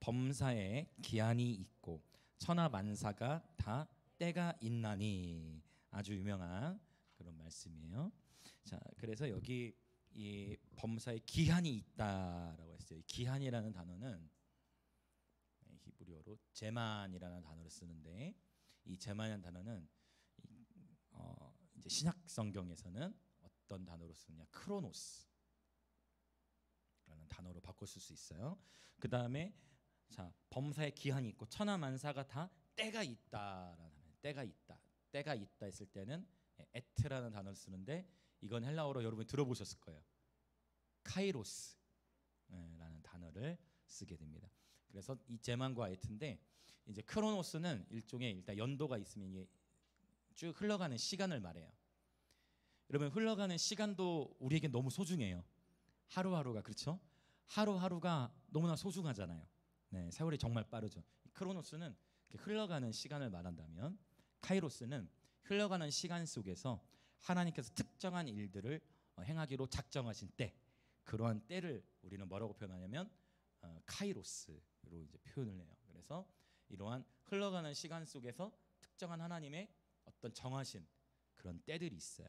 범사에 기한이 있고 천하만사가 다 때가 있나니. 아주 유명한 그런 말씀이에요. 자, 그래서 여기 이 범사에 기한이 있다라고 했어요. 기한이라는 단어는 히브리어로 제만이라는 단어를 쓰는데, 이 제만이라는 단어는 이제 신약 성경에서는 어떤 단어로 쓰느냐, 크로노스라는 단어로 바꿔 쓸 수 있어요. 그 다음에 자, 범사에 기한이 있고 천하만사가 다 때가 있다라는 단어. 때가 있다 했을 때는 에트라는 단어를 쓰는데, 이건 헬라어로 여러분 들어보셨을 거예요. 카이로스라는 단어를 쓰게 됩니다. 그래서 이 제만과 에트인데, 이제 크로노스는 일종의 일단 연도가 있으면 이게 쭉 흘러가는 시간을 말해요. 여러분, 흘러가는 시간도 우리에게 너무 소중해요. 하루하루가, 그렇죠? 하루하루가 너무나 소중하잖아요. 네, 세월이 정말 빠르죠. 크로노스는 흘러가는 시간을 말한다면, 카이로스는 흘러가는 시간 속에서 하나님께서 특정한 일들을 행하기로 작정하신 때, 그러한 때를 우리는 뭐라고 표현하냐면 카이로스로 이제 표현을 해요. 그래서 이러한 흘러가는 시간 속에서 특정한 하나님의 어떤 정하신 그런 때들이 있어요.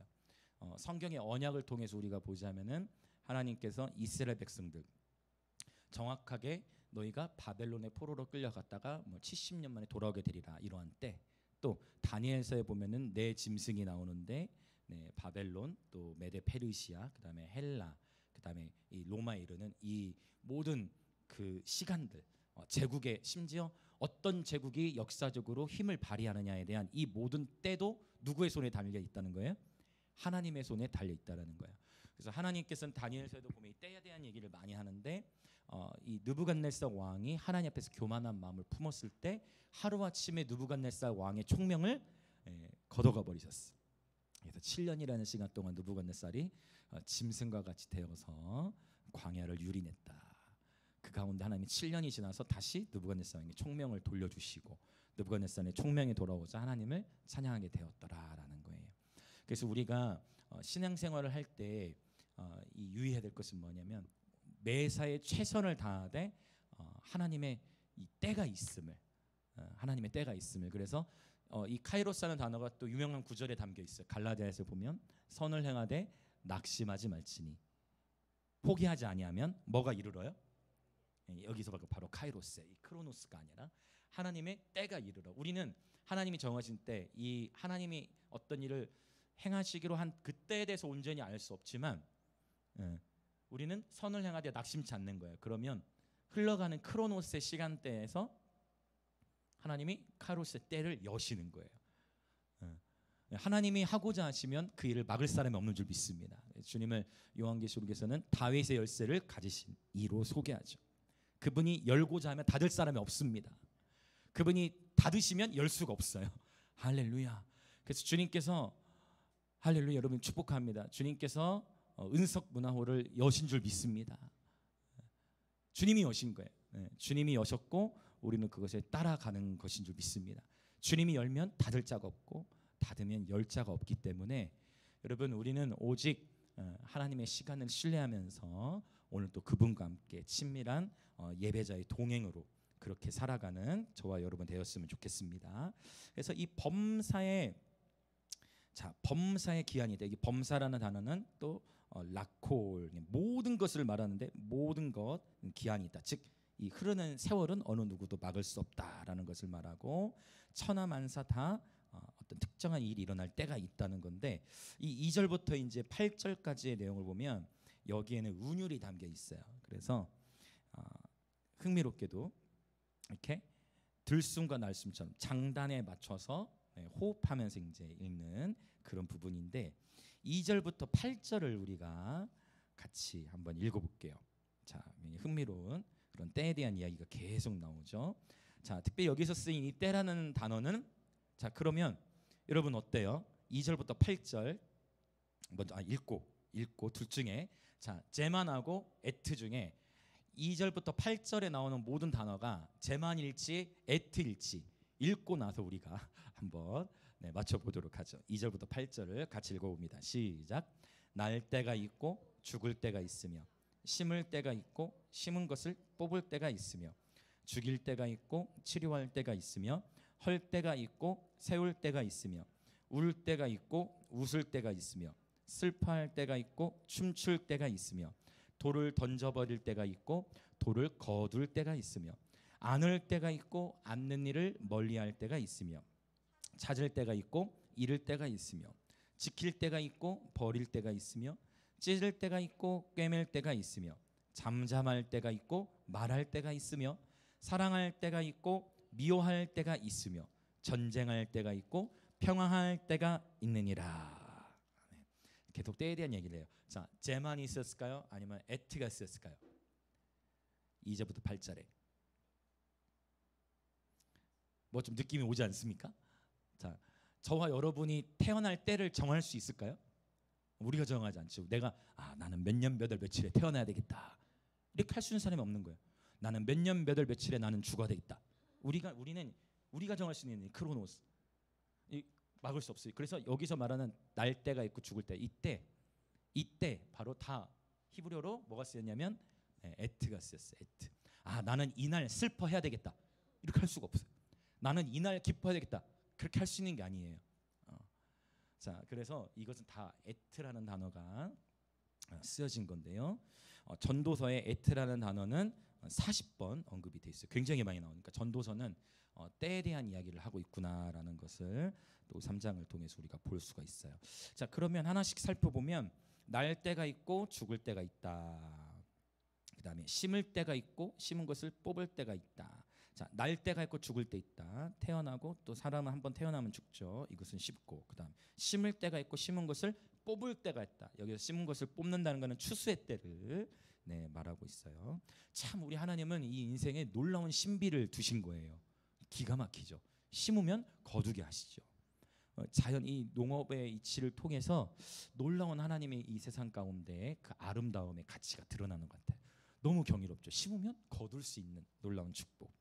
성경의 언약을 통해서 우리가 보자면은 하나님께서 이스라엘 백성들, 정확하게 너희가 바벨론의 포로로 끌려갔다가 뭐 70년 만에 돌아오게 되리라, 이러한 때, 또 다니엘서에 보면은 네 짐승이 나오는데, 네, 바벨론, 또 메데 페르시아, 그다음에 헬라, 그다음에 이 로마에 이르는 이 모든 그 시간들, 제국의, 심지어 어떤 제국이 역사적으로 힘을 발휘하느냐에 대한 이 모든 때도 누구의 손에 달려 있다는 거예요? 하나님의 손에 달려 있다라는 거예요. 그래서 하나님께서는 다니엘서에도 보면 이 때에 대한 얘기를 많이 하는데, 이 느부갓네살 왕이 하나님 앞에서 교만한 마음을 품었을 때 하루아침에 느부갓네살 왕의 총명을 걷어가 버리셨어. 그래서 7년이라는 시간 동안 느부갓네살이 짐승과 같이 되어서 광야를 유린했다. 그 가운데 하나님이 7년이 지나서 다시 느부갓네살에게 총명을 돌려주시고, 느부갓네살의 총명이 돌아오자 하나님을 찬양하게 되었더라라는 거예요. 그래서 우리가 신앙생활을 할 때 이 유의해야 될 것은 뭐냐면, 매사에 최선을 다하되 하나님의 이 때가 있음을, 하나님의 때가 있음을. 그래서 이 카이로스라는 단어가 또 유명한 구절에 담겨 있어요. 갈라디아에서 보면 선을 행하되 낙심하지 말지니 포기하지 아니하면 뭐가 이르러요? 여기서 바로 카이로스의 이 크로노스가 아니라 하나님의 때가 이르러. 우리는 하나님이 정하신 때, 이 하나님이 어떤 일을 행하시기로 한 그때에 대해서 온전히 알 수 없지만, 우리는 선을 행하되 낙심치 않는 거예요. 그러면 흘러가는 크로노스의 시간대에서 하나님이 카이로스의 때를 여시는 거예요. 하나님이 하고자 하시면 그 일을 막을 사람이 없는 줄 믿습니다. 주님을 요한계시록에서는 다윗의 열쇠를 가지신 이로 소개하죠. 그분이 열고자 하면 닫을 사람이 없습니다. 그분이 닫으시면 열 수가 없어요. 할렐루야. 그래서 주님께서, 할렐루야, 여러분 축복합니다. 주님께서 은석 문화홀을 여신 줄 믿습니다. 주님이 여신 거예요. 주님이 여셨고 우리는 그것에 따라가는 것인 줄 믿습니다. 주님이 열면 닫을 자가 없고 닫으면 열 자가 없기 때문에, 여러분, 우리는 오직 하나님의 시간을 신뢰하면서 오늘 또 그분과 함께 친밀한 예배자의 동행으로 그렇게 살아가는 저와 여러분 되었으면 좋겠습니다. 그래서 이 범사의 기한이다. 이 범사라는 단어는 또 라콜, 모든 것을 말하는데 모든 것 기한이 있다. 즉 이 흐르는 세월은 어느 누구도 막을 수 없다라는 것을 말하고, 천하만사 다 어떤 특정한 일이 일어날 때가 있다는 건데, 이 2절부터 이제 8절까지의 내용을 보면 여기에는 운율이 담겨 있어요. 그래서 흥미롭게도 이렇게 들숨과 날숨처럼 장단에 맞춰서 호흡하면서 이제 읽는 그런 부분인데, 2절부터 8절을 우리가 같이 한번 읽어볼게요. 자, 흥미로운 그런 때에 대한 이야기가 계속 나오죠. 자, 특별히 여기서 쓰인 이 때라는 단어는, 자, 그러면 여러분 어때요? 2절부터 8절 먼저 읽고 둘 중에, 자, 제만하고 에트 중에 2절부터 8절에 나오는 모든 단어가 제만일지 에트일지 읽고 나서 우리가 한번 맞춰보도록 하죠. 2절부터 8절을 같이 읽어봅니다. 시작. 날 때가 있고 죽을 때가 있으며 심을 때가 있고 심은 것을 뽑을 때가 있으며 죽일 때가 있고 치료할 때가 있으며 헐 때가 있고 세울 때가 있으며 울 때가 있고 웃을 때가 있으며 슬퍼할 때가 있고 춤출 때가 있으며 돌을 던져버릴 때가 있고 돌을 거둘 때가 있으며 안을 때가 있고 않는 일을 멀리할 때가 있으며 찾을 때가 있고 잃을 때가 있으며 지킬 때가 있고 버릴 때가 있으며 찢을 때가 있고 꿰맬 때가 있으며 잠잠할 때가 있고 말할 때가 있으며 사랑할 때가 있고 미워할 때가 있으며 전쟁할 때가 있고 평화할 때가 있느니라. 네. 계속 때에 대한 얘기를 해요. 자, 제만이 있었을까요? 아니면 에트가 있었을까요? 2절부터 8절에 뭐 좀 느낌이 오지 않습니까? 자, 저와 여러분이 태어날 때를 정할 수 있을까요? 우리가 정하지 않죠. 내가 나는 몇 년 몇 월 며칠에 태어나야 되겠다 이렇게 할 수 있는 사람이 없는 거예요. 나는 몇 년 몇 월 며칠에 나는 죽어야 되겠다. 우리가 정할 수 있는 크로노스 막을 수 없어요. 그래서 여기서 말하는 날 때가 있고 죽을 때 이때 바로 다 히브리어로 뭐가 쓰였냐면 에트가 쓰였어요. 에트. 나는 이날 슬퍼해야 되겠다 이렇게 할 수가 없어요. 나는 이날 기뻐해야 되겠다 그렇게 할 수 있는 게 아니에요. 자, 그래서 이것은 다 에트라는 단어가 쓰여진 건데요. 전도서에 에트라는 단어는 40번 언급이 돼 있어요. 굉장히 많이 나오니까 전도서는 때에 대한 이야기를 하고 있구나라는 것을 또 3장을 통해서 우리가 볼 수가 있어요. 자, 그러면 하나씩 살펴보면 날 때가 있고 죽을 때가 있다. 그다음에 심을 때가 있고 심은 것을 뽑을 때가 있다. 자, 날 때가 있고 죽을 때 있다. 태어나고 또 사람은 한번 태어나면 죽죠. 이것은 쉽고, 그다음 심을 때가 있고 심은 것을 뽑을 때가 있다. 여기서 심은 것을 뽑는다는 것은 추수의 때를 말하고 있어요. 참 우리 하나님은 이 인생에 놀라운 신비를 두신 거예요. 기가 막히죠. 심으면 거두게 하시죠. 자연 이 농업의 이치를 통해서 놀라운 하나님의 이 세상 가운데 그 아름다움의 가치가 드러나는 것 같아요. 너무 경이롭죠. 심으면 거둘 수 있는 놀라운 축복.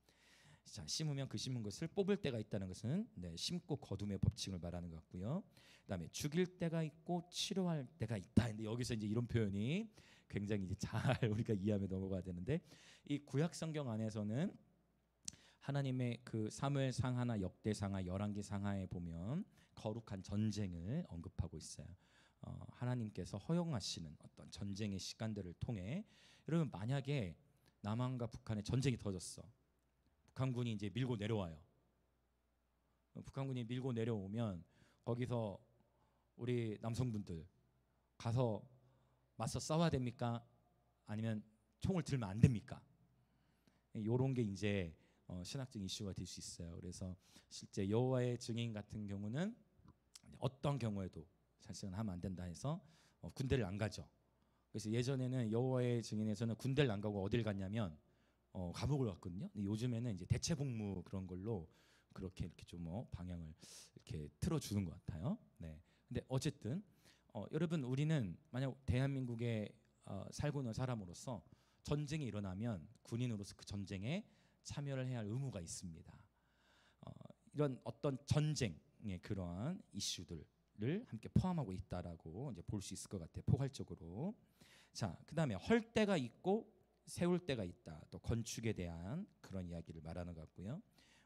자, 심으면 그 심은 것을 뽑을 때가 있다는 것은 심고 거둠의 법칙을 말하는 것 같고요. 그다음에 죽일 때가 있고 치료할 때가 있다. 근데 여기서 이제 이런 표현이 굉장히 이제 잘 우리가 이해하며 넘어가야 되는데, 이 구약 성경 안에서는 하나님의 그 사무엘상하나 역대상하 열왕기상하에 보면 거룩한 전쟁을 언급하고 있어요. 하나님께서 허용하시는 어떤 전쟁의 시간들을 통해, 여러분 만약에 남한과 북한의 전쟁이 터졌어. 북한군이 이제 밀고 내려와요. 북한군이 밀고 내려오면 거기서 우리 남성분들 가서 맞서 싸워야 됩니까? 아니면 총을 들면 안 됩니까? 이런 게 이제 신학적 이슈가 될 수 있어요. 그래서 실제 여호와의 증인 같은 경우는 어떤 경우에도 사실은 하면 안 된다 해서 군대를 안 가죠. 그래서 예전에는 여호와의 증인에서는 군대를 안 가고 어딜 갔냐면 감옥을 갔거든요. 근데 요즘에는 이제 대체 복무 그런 걸로 그렇게 이렇게 좀 방향을 이렇게 틀어주는 것 같아요. 네. 근데 어쨌든 여러분 우리는 만약 대한민국에 살고 있는 사람으로서 전쟁이 일어나면 군인으로서 그 전쟁에 참여를 해야 할 의무가 있습니다. 이런 어떤 전쟁의 그러한 이슈들을 함께 포함하고 있다라고 이제 볼 수 있을 것 같아요. 포괄적으로. 자, 그다음에 헐 때가 있고 세울 때가 있다. 또 건축에 대한 그런 이야기를 말하는 것 같고요.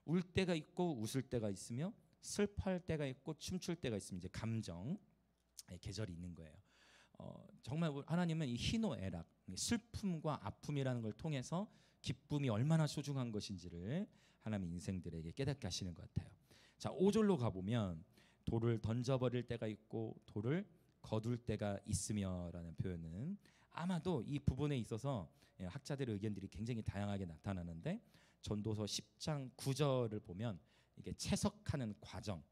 울 때가 있고 웃을 때가 있으며 슬퍼할 때가 있고 춤출 때가 있으면 이제 감정의 계절이 있는 거예요. 정말 하나님은 이 희노애락, 슬픔과 아픔이라는 걸 통해서 기쁨이 얼마나 소중한 것인지를 하나님 인생들에게 깨닫게 하시는 것 같아요. 자, 5절로 가보면 돌을 던져버릴 때가 있고 돌을 거둘 때가 있으며라는 표현은 아마도 이 부분에 있어서 학자들의 의견들이 굉장히 다양하게 나타나는데, 전도서 10장 9절을 보면 이게 채석하는 과정을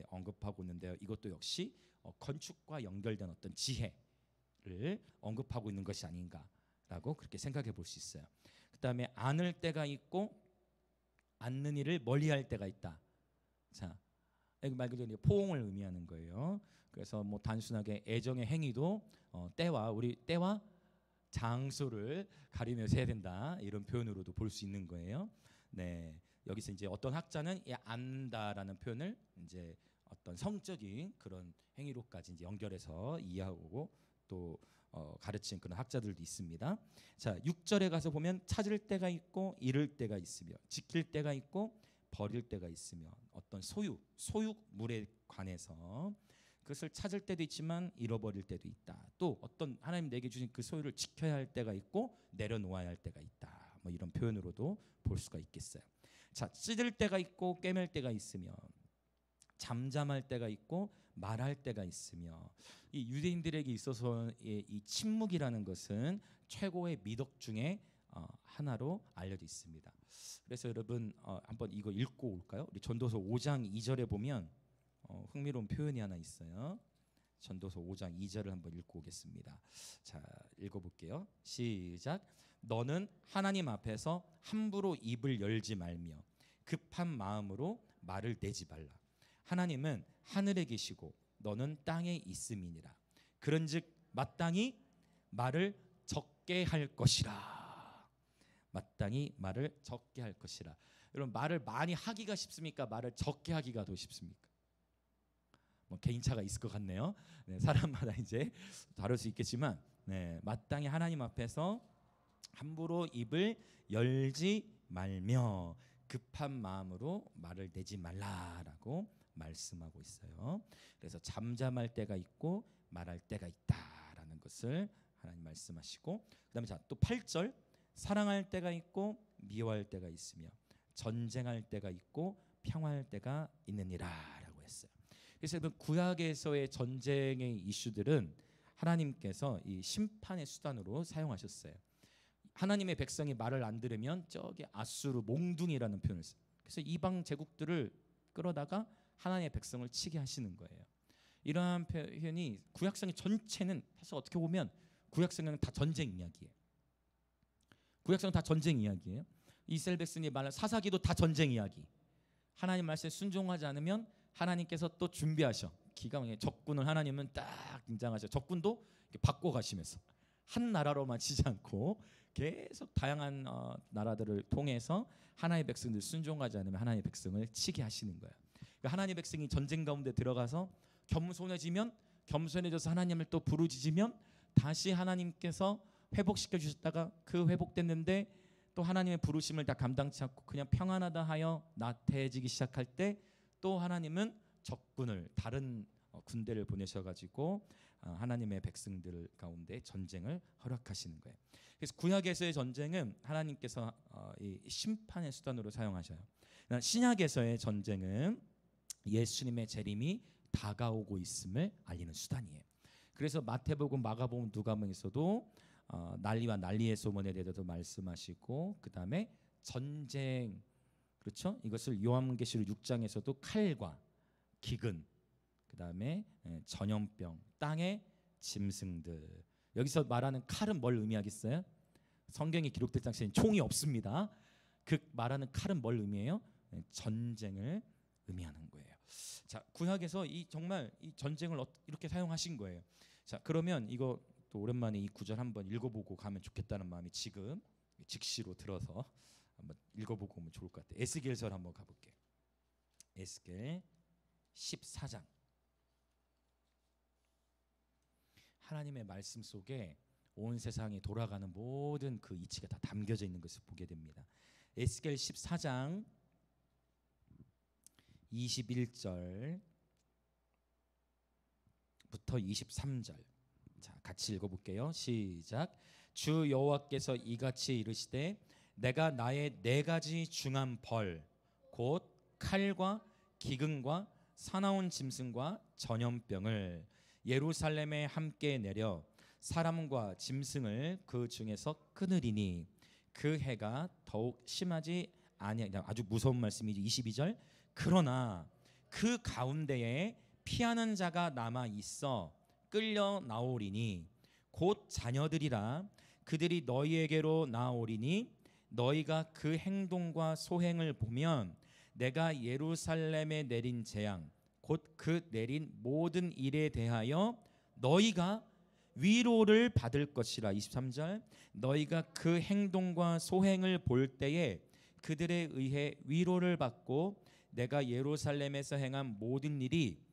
언급하고 있는데요. 이것도 역시 건축과 연결된 어떤 지혜를 언급하고 있는 것이 아닌가라고 그렇게 생각해 볼 수 있어요. 그다음에 안을 때가 있고 않는 일을 멀리할 때가 있다. 자, 말 그대로 포옹을 의미하는 거예요. 그래서 뭐 단순하게 애정의 행위도 때와 장소를 가리면서 해야 된다, 이런 표현으로도 볼 수 있는 거예요. 네, 여기서 이제 어떤 학자는 이 안다라는 표현을 이제 어떤 성적인 그런 행위로까지 이제 연결해서 이해하고 또 가르친 그런 학자들도 있습니다. 자, 6절에 가서 보면 찾을 때가 있고 잃을 때가 있으며 지킬 때가 있고 버릴 때가 있으며 어떤 소유물에 관해서 그것을 찾을 때도 있지만 잃어버릴 때도 있다. 또 어떤 하나님 내게 주신 그 소유를 지켜야 할 때가 있고 내려놓아야 할 때가 있다. 뭐 이런 표현으로도 볼 수가 있겠어요. 자, 찢을 때가 있고 꿰맬 때가 있으며 잠잠할 때가 있고 말할 때가 있으며 이 유대인들에게 있어서 이 침묵이라는 것은 최고의 미덕 중에 하나로 알려져 있습니다. 그래서 여러분 한번 이거 읽고 올까요? 우리 전도서 5장 2절에 보면 흥미로운 표현이 하나 있어요. 전도서 5장 2절을 한번 읽고 오겠습니다. 자, 읽어볼게요. 시작. 너는 하나님 앞에서 함부로 입을 열지 말며 급한 마음으로 말을 내지 말라. 하나님은 하늘에 계시고 너는 땅에 있음이니라. 그런즉 마땅히 말을 적게 할 것이라. 마땅히 말을 적게 할 것이라. 여러분, 말을 많이 하기가 쉽습니까? 말을 적게 하기가 더 쉽습니까? 뭐 개인차가 있을 것 같네요. 네, 사람마다 이제 다를 수 있겠지만, 네, 마땅히 하나님 앞에서 함부로 입을 열지 말며 급한 마음으로 말을 내지 말라라고 말씀하고 있어요. 그래서 잠잠할 때가 있고 말할 때가 있다라는 것을 하나님 말씀하시고, 그다음에 자, 또 8절 사랑할 때가 있고 미워할 때가 있으며 전쟁할 때가 있고 평화할 때가 있느니라라고 했어요. 그래서 구약에서의 전쟁의 이슈들은 하나님께서 이 심판의 수단으로 사용하셨어요. 하나님의 백성이 말을 안 들으면 저기 아수르 몽둥이라는 표현을 써요. 그래서 이방 제국들을 끌어다가 하나님의 백성을 치게 하시는 거예요. 이러한 표현이 구약성의 전체는 사실 어떻게 보면 구약성은 다 전쟁 이야기예요. 구약성은 다 전쟁 이야기예요. 이스라엘 백성이 말한 사사기도 다 전쟁 이야기. 하나님 말씀에 순종하지 않으면 하나님께서 또 준비하셔. 기가 막히게 적군을 하나님은 딱 등장하셔. 적군도 바꿔 가시면서 한 나라로만 치지 않고 계속 다양한 나라들을 통해서 하나님의 백성들 순종하지 않으면 하나님의 백성을 치게 하시는 거예요. 그러니까 하나님의 백성이 전쟁 가운데 들어가서 겸손해지면 겸손해져서 하나님을 또 부르짖으면 다시 하나님께서 회복시켜 주셨다가 그 회복됐는데 또 하나님의 부르심을 다 감당치 않고 그냥 평안하다 하여 나태해지기 시작할 때 또 하나님은 적군을 다른 군대를 보내셔가지고 하나님의 백성들 가운데 전쟁을 허락하시는 거예요. 그래서 구약에서의 전쟁은 하나님께서 이 심판의 수단으로 사용하셔요. 신약에서의 전쟁은 예수님의 재림이 다가오고 있음을 알리는 수단이에요. 그래서 마태복음, 마가복음, 누가복음에서도 난리와 난리의 소문에 대해서도 말씀하시고, 그 다음에 전쟁, 그렇죠? 이것을 요한계시록 6장에서도 칼과 기근, 그 다음에 전염병, 땅의 짐승들. 여기서 말하는 칼은 뭘 의미하겠어요? 성경에 기록된 당시에는 총이 없습니다. 그 말하는 칼은 뭘 의미해요? 전쟁을 의미하는 거예요. 자, 구약에서 정말 이 전쟁을 이렇게 사용하신 거예요. 자, 그러면 이거 또 오랜만에 이 구절 한번 읽어보고 가면 좋겠다는 마음이 지금 즉시로 들어서 한번 읽어보고 오면 좋을 것 같아요. 에스겔서 한번 가볼게요. 에스겔 14장. 하나님의 말씀 속에 온 세상이 돌아가는 모든 그 이치가 다 담겨져 있는 것을 보게 됩니다. 에스겔 14장 21절부터 23절. 자, 같이 읽어볼게요. 시작. 주 여호와께서 이같이 이르시되 내가 나의 4가지 중한 벌 곧 칼과 기근과 사나운 짐승과 전염병을 예루살렘에 함께 내려 사람과 짐승을 그 중에서 끊으리니 그 해가 더욱 심하지 아니하리라. 아주 무서운 말씀이지. 22절. 그러나 그 가운데에 피하는 자가 남아 있어 끌려 나오리니 곧 자녀들이라. 그들이 너희에게로 나오리니 너희가 그 행동과 소행을 보면 내가 예루살렘에 내린 재앙 곧 그 내린 모든 일에 대하여 너희가 위로를 받을 것이라. 23절. 너희가 그 행동과 소행을 볼 때에 그들에 의해 위로를 받고 내가 예루살렘에서 행한 모든 일이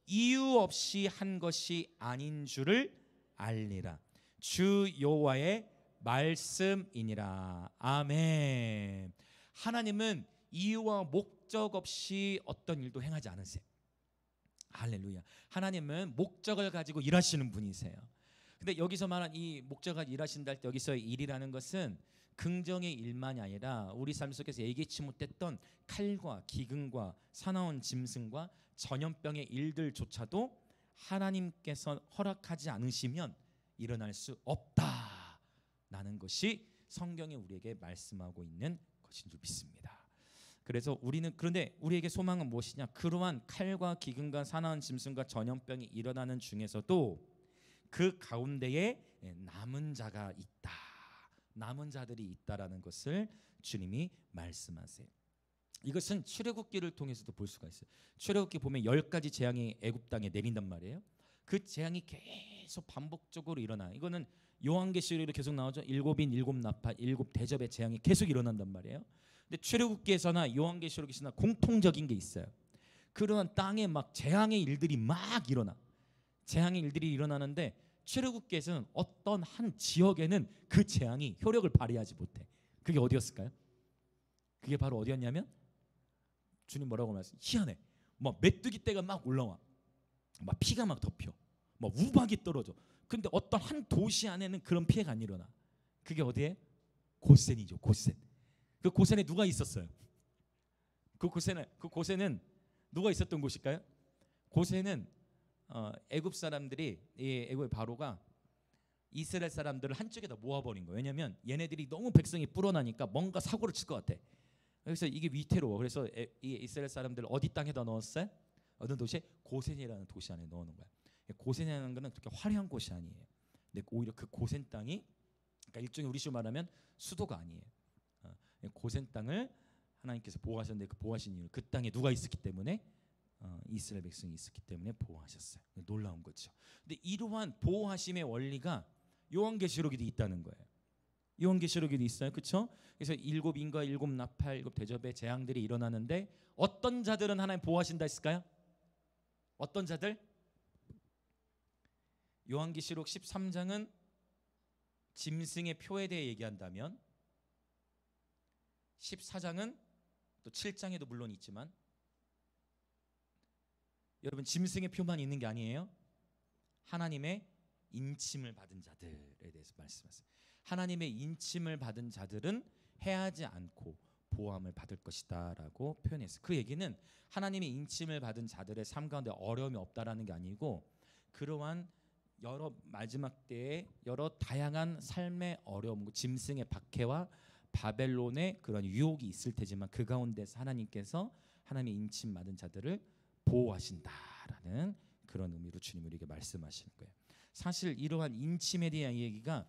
이유 없이 한 것이 아닌 줄을 알리라. 주 여호와의 말씀이니라. 아멘. 하나님은 이유와 목적 없이 어떤 일도 행하지 않으세요. 할렐루야. 하나님은 목적을 가지고 일하시는 분이세요. 근데 여기서 말한 이 목적을 일하신다 할 때 여기서의 일이라는 것은 긍정의 일만이 아니라 우리 삶 속에서 예기치 못했던 칼과 기근과 사나운 짐승과 전염병의 일들조차도 하나님께서 허락하지 않으시면 일어날 수 없다라는 것이 성경이 우리에게 말씀하고 있는 것인 줄 믿습니다. 그래서 그런데 우리에게 소망은 무엇이냐? 그러한 칼과 기근과 사나운 짐승과 전염병이 일어나는 중에서도 그 가운데에 남은 자가 있다. 남은 자들이 있다라는 것을 주님이 말씀하세요. 이것은 출애굽기를 통해서도 볼 수가 있어요. 출애굽기 보면 10가지 재앙이 애굽 땅에 내린단 말이에요. 그 재앙이 계속 반복적으로 일어나. 이거는 요한계시록으로 계속 나오죠. 7인 7나팔 7대접의 재앙이 계속 일어난단 말이에요. 근데 출애굽기에서나 요한계시록에서나 공통적인 게 있어요. 그러한 땅에 막 재앙의 일들이 막 일어나. 재앙의 일들이 일어나는데 출애굽기에서는 어떤 한 지역에는 그 재앙이 효력을 발휘하지 못해. 그게 어디였을까요? 그게 바로 어디였냐면 주님 뭐라고 말씀? 희한해. 막 메뚜기 떼가 막 올라와. 막 피가 막 덮여. 막 우박이 떨어져. 근데 어떤 한 도시 안에는 그런 피해가 안 일어나. 그게 어디에? 고센이죠. 고센. 그 고센에 누가 있었어요? 그 고센은 누가 있었던 곳일까요? 고센은 애굽 사람들이 이 애굽의 바로가 이스라엘 사람들을 한쪽에다 모아버린 거예요. 왜냐하면 얘네들이 너무 백성이 불어나니까 뭔가 사고를 칠 것 같아. 그래서 이게 위태로워. 그래서 이 이스라엘 사람들을 어디 땅에다 넣었어요? 어떤 도시에? 고센이라는 도시 안에 넣어놓은 거야. 고센이라는 거는 그렇게 화려한 곳이 아니에요. 근데 오히려 그 고센 땅이 그러니까 일종의 우리식으로 말하면 수도가 아니에요. 고센 땅을 하나님께서 보호하셨는데 그 보호하신 이유 그 땅에 누가 있었기 때문에 이스라엘 백성이 있었기 때문에 보호하셨어요. 놀라운 거죠. 근데 이러한 보호하심의 원리가 요한계시록에도 있다는 거예요. 요한계시록에도 있어요. 그렇죠? 그래서 7인과 7나팔 7대접의 재앙들이 일어나는데 어떤 자들은 하나님 보호하신다 했을까요? 어떤 자들? 요한계시록 13장은 짐승의 표에 대해 얘기한다면 14장은 또 7장에도 물론 있지만 여러분 짐승의 표만 있는 게 아니에요. 하나님의 인침을 받은 자들에 대해서 말씀하세요. 하나님의 인침을 받은 자들은 해하지 않고 보호함을 받을 것이다 라고 표현했어요. 그 얘기는 하나님의 인침을 받은 자들의 삶 가운데 어려움이 없다라는 게 아니고 그러한 여러 마지막 때에 여러 다양한 삶의 어려움, 짐승의 박해와 바벨론의 그런 유혹이 있을 테지만 그 가운데서 하나님께서 하나님의 인침 받은 자들을 보호하신다라는 그런 의미로 주님 우리에게 말씀하시는 거예요. 사실 이러한 인침에 대한 얘기가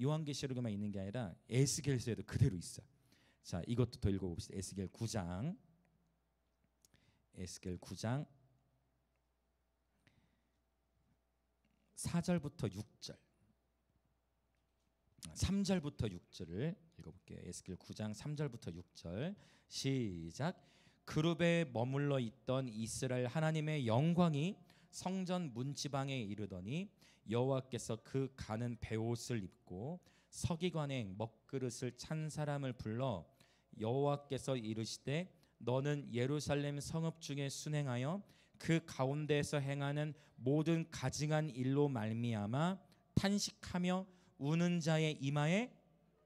요한계시록에만 있는 게 아니라 에스겔서에도 그대로 있어요. 자, 이것도 더 읽어봅시다. 에스겔 9장 4절부터 6절 3절부터 6절을 읽어볼게요. 에스겔 9장 3절부터 6절 시작. 그룹에 머물러 있던 이스라엘 하나님의 영광이 성전 문지방에 이르더니 여호와께서 그 가는 베옷을 입고 서기관의 먹그릇을 찬 사람을 불러 여호와께서 이르시되 너는 예루살렘 성읍 중에 순행하여 그 가운데에서 행하는 모든 가증한 일로 말미암아 탄식하며 우는 자의 이마에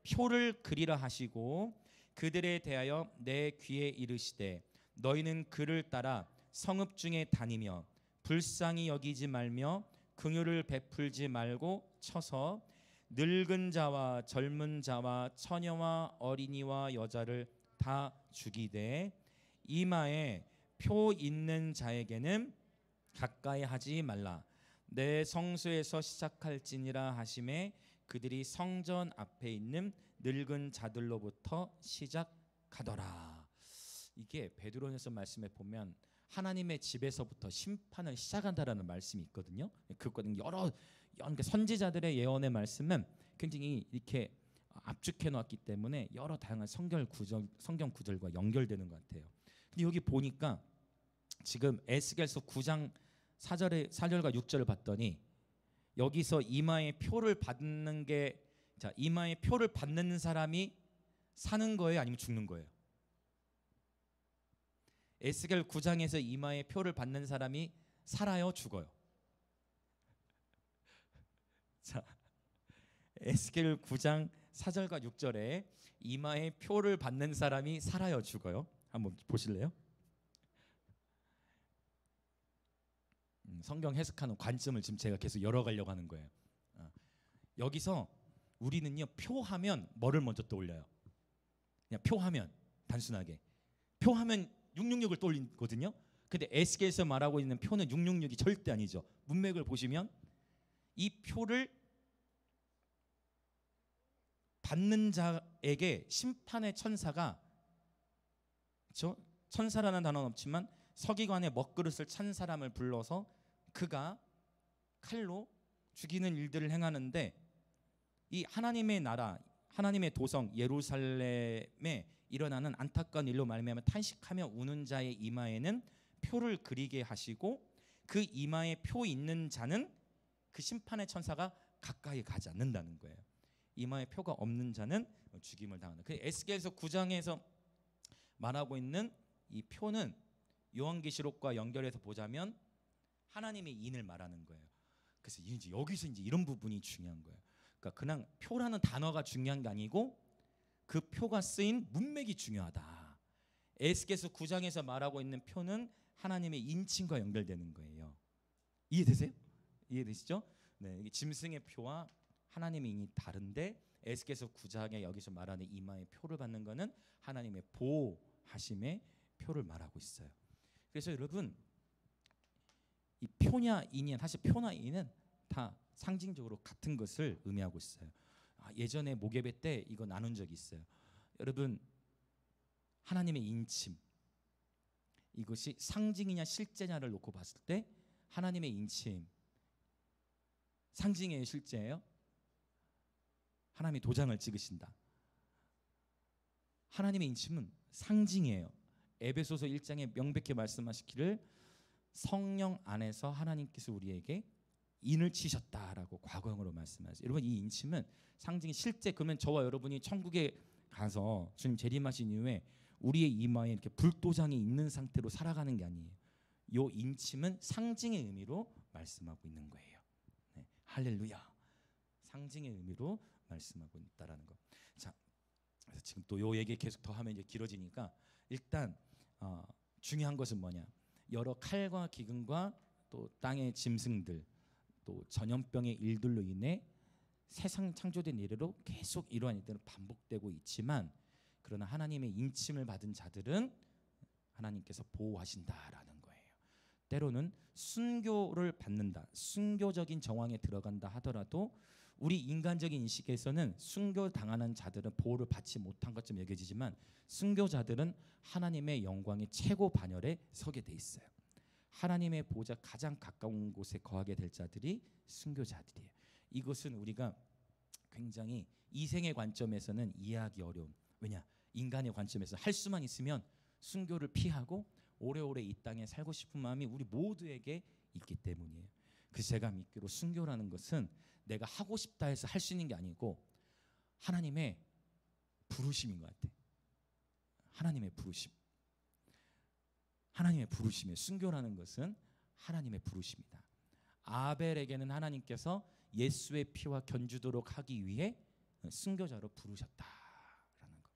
표를 그리라 하시고 그들에 대하여 내 귀에 이르시되 너희는 그를 따라 성읍 중에 다니며 불쌍히 여기지 말며 긍휼을 베풀지 말고 쳐서 늙은 자와 젊은 자와 처녀와 어린이와 여자를 다 죽이되 이마에 표 있는 자에게는 가까이 하지 말라. 내 성소에서 시작할지니라 하심에 그들이 성전 앞에 있는 늙은 자들로부터 시작하더라. 이게 베드로전서 말씀에 보면 하나님의 집에서부터 심판을 시작한다라는 말씀이 있거든요. 그거는 여러 선지자들의 예언의 말씀은 굉장히 이렇게 압축해 놓았기 때문에 여러 다양한 성경 구절과 연결되는 것 같아요. 근데 여기 보니까 지금 에스겔서 9장 4절과 6절을 봤더니 여기서 이마의 표를 받는 게, 자, 이마의 표를 받는 사람이 사는 거예요, 아니면 죽는 거예요? 에스겔 9장에서 이마의 표를 받는 사람이 살아요, 죽어요? 자, 에스겔 9장 4절과 6절에 이마의 표를 받는 사람이 살아요, 죽어요? 한번 보실래요? 성경 해석하는 관점을 지금 제가 계속 열어가려고 하는 거예요. 여기서 우리는요, 표하면 뭐를 먼저 떠올려요? 그냥 표하면, 단순하게 표하면 666을 떠올리거든요. 근데 에스겔에서 말하고 있는 표는 666이 절대 아니죠. 문맥을 보시면 이 표를 받는 자에게 심판의 천사가, 그렇죠? 천사라는 단어는 없지만 서기관의 먹그릇을 찬 사람을 불러서 그가 칼로 죽이는 일들을 행하는데, 이 하나님의 나라, 하나님의 도성 예루살렘에 일어나는 안타까운 일로 말미암아 탄식하며 우는 자의 이마에는 표를 그리게 하시고, 그 이마에 표 있는 자는 그 심판의 천사가 가까이 가지 않는다는 거예요. 이마에 표가 없는 자는 죽임을 당한다. 그 에스겔서 9장에서 말하고 있는 이 표는 요한계시록과 연결해서 보자면 하나님의 인을 말하는 거예요. 그래서 이제 여기서 이제 이런 부분이 중요한 거예요. 그러니까 그냥 표라는 단어가 중요한 게 아니고 그 표가 쓰인 문맥이 중요하다. 에스겔서 9장에서 말하고 있는 표는 하나님의 인칭과 연결되는 거예요. 이해되세요? 이해되시죠? 네, 이게 짐승의 표와 하나님의 인이 다른데, 에스겔서 9장에 여기서 말하는 이마의 표를 받는 거는 하나님의 보호하심의 표를 말하고 있어요. 그래서 여러분, 이 표냐 인이냐, 사실 표나 인은 다 상징적으로 같은 것을 의미하고 있어요. 예전에 모계배 때 이거 나눈 적이 있어요. 여러분, 하나님의 인침, 이것이 상징이냐 실제냐를 놓고 봤을 때 하나님의 인침 상징이에요, 실제예요? 하나님이 도장을 찍으신다. 하나님의 인침은 상징이에요. 에베소서 1장에 명백히 말씀하시기를 성령 안에서 하나님께서 우리에게 인을 치셨다라고 과거형으로 말씀하세요. 여러분, 이 인침은 상징이 실제, 그러면 저와 여러분이 천국에 가서 주님 재림하신 이후에 우리의 이마에 이렇게 불도장이 있는 상태로 살아가는 게 아니에요. 요 인침은 상징의 의미로 말씀하고 있는 거예요. 네, 할렐루야. 상징의 의미로 말씀하고 있다라는 거. 자, 그래서 지금 또 요 얘기 계속 더 하면 이제 길어지니까 일단 중요한 것은 뭐냐? 여러 칼과 기근과 또 땅의 짐승들, 또 전염병의 일들로 인해 세상 창조된 이래로 계속 이러한 일들은 반복되고 있지만, 그러나 하나님의 인침을 받은 자들은 하나님께서 보호하신다라는 거예요. 때로는 순교를 받는다, 순교적인 정황에 들어간다 하더라도 우리 인간적인 인식에서는 순교 당하는 자들은 보호를 받지 못한 것처럼 여겨지지만, 순교자들은 하나님의 영광의 최고 반열에 서게 돼 있어요. 하나님의 보호자 가장 가까운 곳에 거하게 될 자들이 순교자들이에요. 이것은 우리가 굉장히 이생의 관점에서는 이해하기 어려운, 왜냐? 인간의 관점에서 할 수만 있으면 순교를 피하고 오래오래 이 땅에 살고 싶은 마음이 우리 모두에게 있기 때문이에요. 그래서 제가 믿기로 순교라는 것은 내가 하고 싶다 해서 할 수 있는 게 아니고 하나님의 부르심인 것 같아. 하나님의 부르심. 하나님의 부르심이에요. 순교라는 것은 하나님의 부르심이다. 아벨에게는 하나님께서 예수의 피와 견주도록 하기 위해 순교자로 부르셨다라는 것.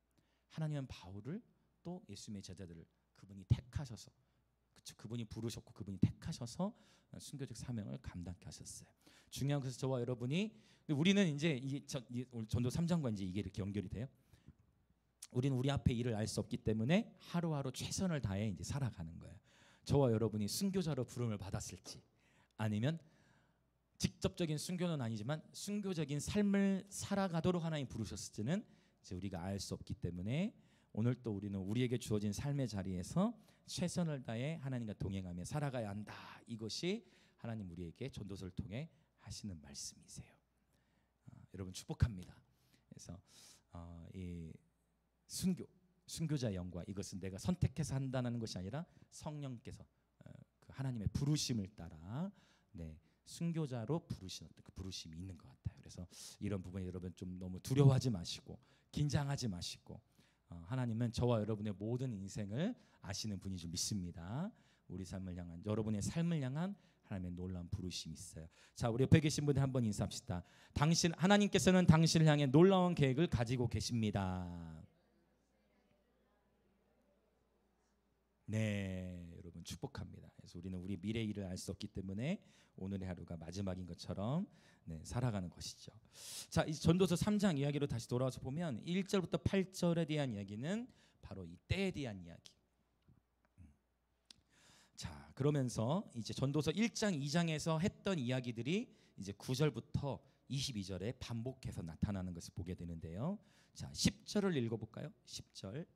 하나님은 바울을, 또 예수님의 제자들을 그분이 택하셔서, 그렇죠, 그분이 부르셨고 그분이 택하셔서 순교적 사명을 감당케 하셨어요. 중요한 것은 저와 여러분이, 우리는 이제 오늘 전도 3장과 이제 이게 이렇게 연결이 돼요. 우리는 우리 앞에 일을 알 수 없기 때문에 하루하루 최선을 다해 이제 살아가는 거예요. 저와 여러분이 순교자로 부름을 받았을지, 아니면 직접적인 순교는 아니지만 순교적인 삶을 살아가도록 하나님 부르셨을지는 이제 우리가 알 수 없기 때문에, 오늘 또 우리는 우리에게 주어진 삶의 자리에서 최선을 다해 하나님과 동행하며 살아가야 한다. 이것이 하나님 우리에게 전도서를 통해 하시는 말씀이세요. 여러분 축복합니다. 그래서 이 순교자의 영광, 이것은 내가 선택해서 한다는 것이 아니라 성령께서 그 하나님의 부르심을 따라 순교자로 부르신 어떤 그 부르심이 있는 것 같아요. 그래서 이런 부분에 여러분 좀 너무 두려워하지 마시고 긴장하지 마시고 하나님은 저와 여러분의 모든 인생을 아시는 분인 줄 믿습니다. 우리 삶을 향한 여러분의 삶을 향한 하나님의 놀라운 부르심이 있어요. 자, 우리 옆에 계신 분들 한번 인사합시다. 하나님께서는 당신을 향해 놀라운 계획을 가지고 계십니다. 네, 여러분 축복합니다. 그래서 우리는 우리 미래 일을 알 수 없기 때문에 오늘의 하루가 마지막인 것처럼 살아가는 것이죠. 자, 이 전도서 3장 이야기로 다시 돌아와서 보면 1절부터 8절에 대한 이야기는 바로 이 때에 대한 이야기. 자, 그러면서 이제 전도서 1장, 2장에서 했던 이야기들이 이제 9절부터 22절에 반복해서 나타나는 것을 보게 되는데요. 자, 10절을 읽어볼까요? 10절.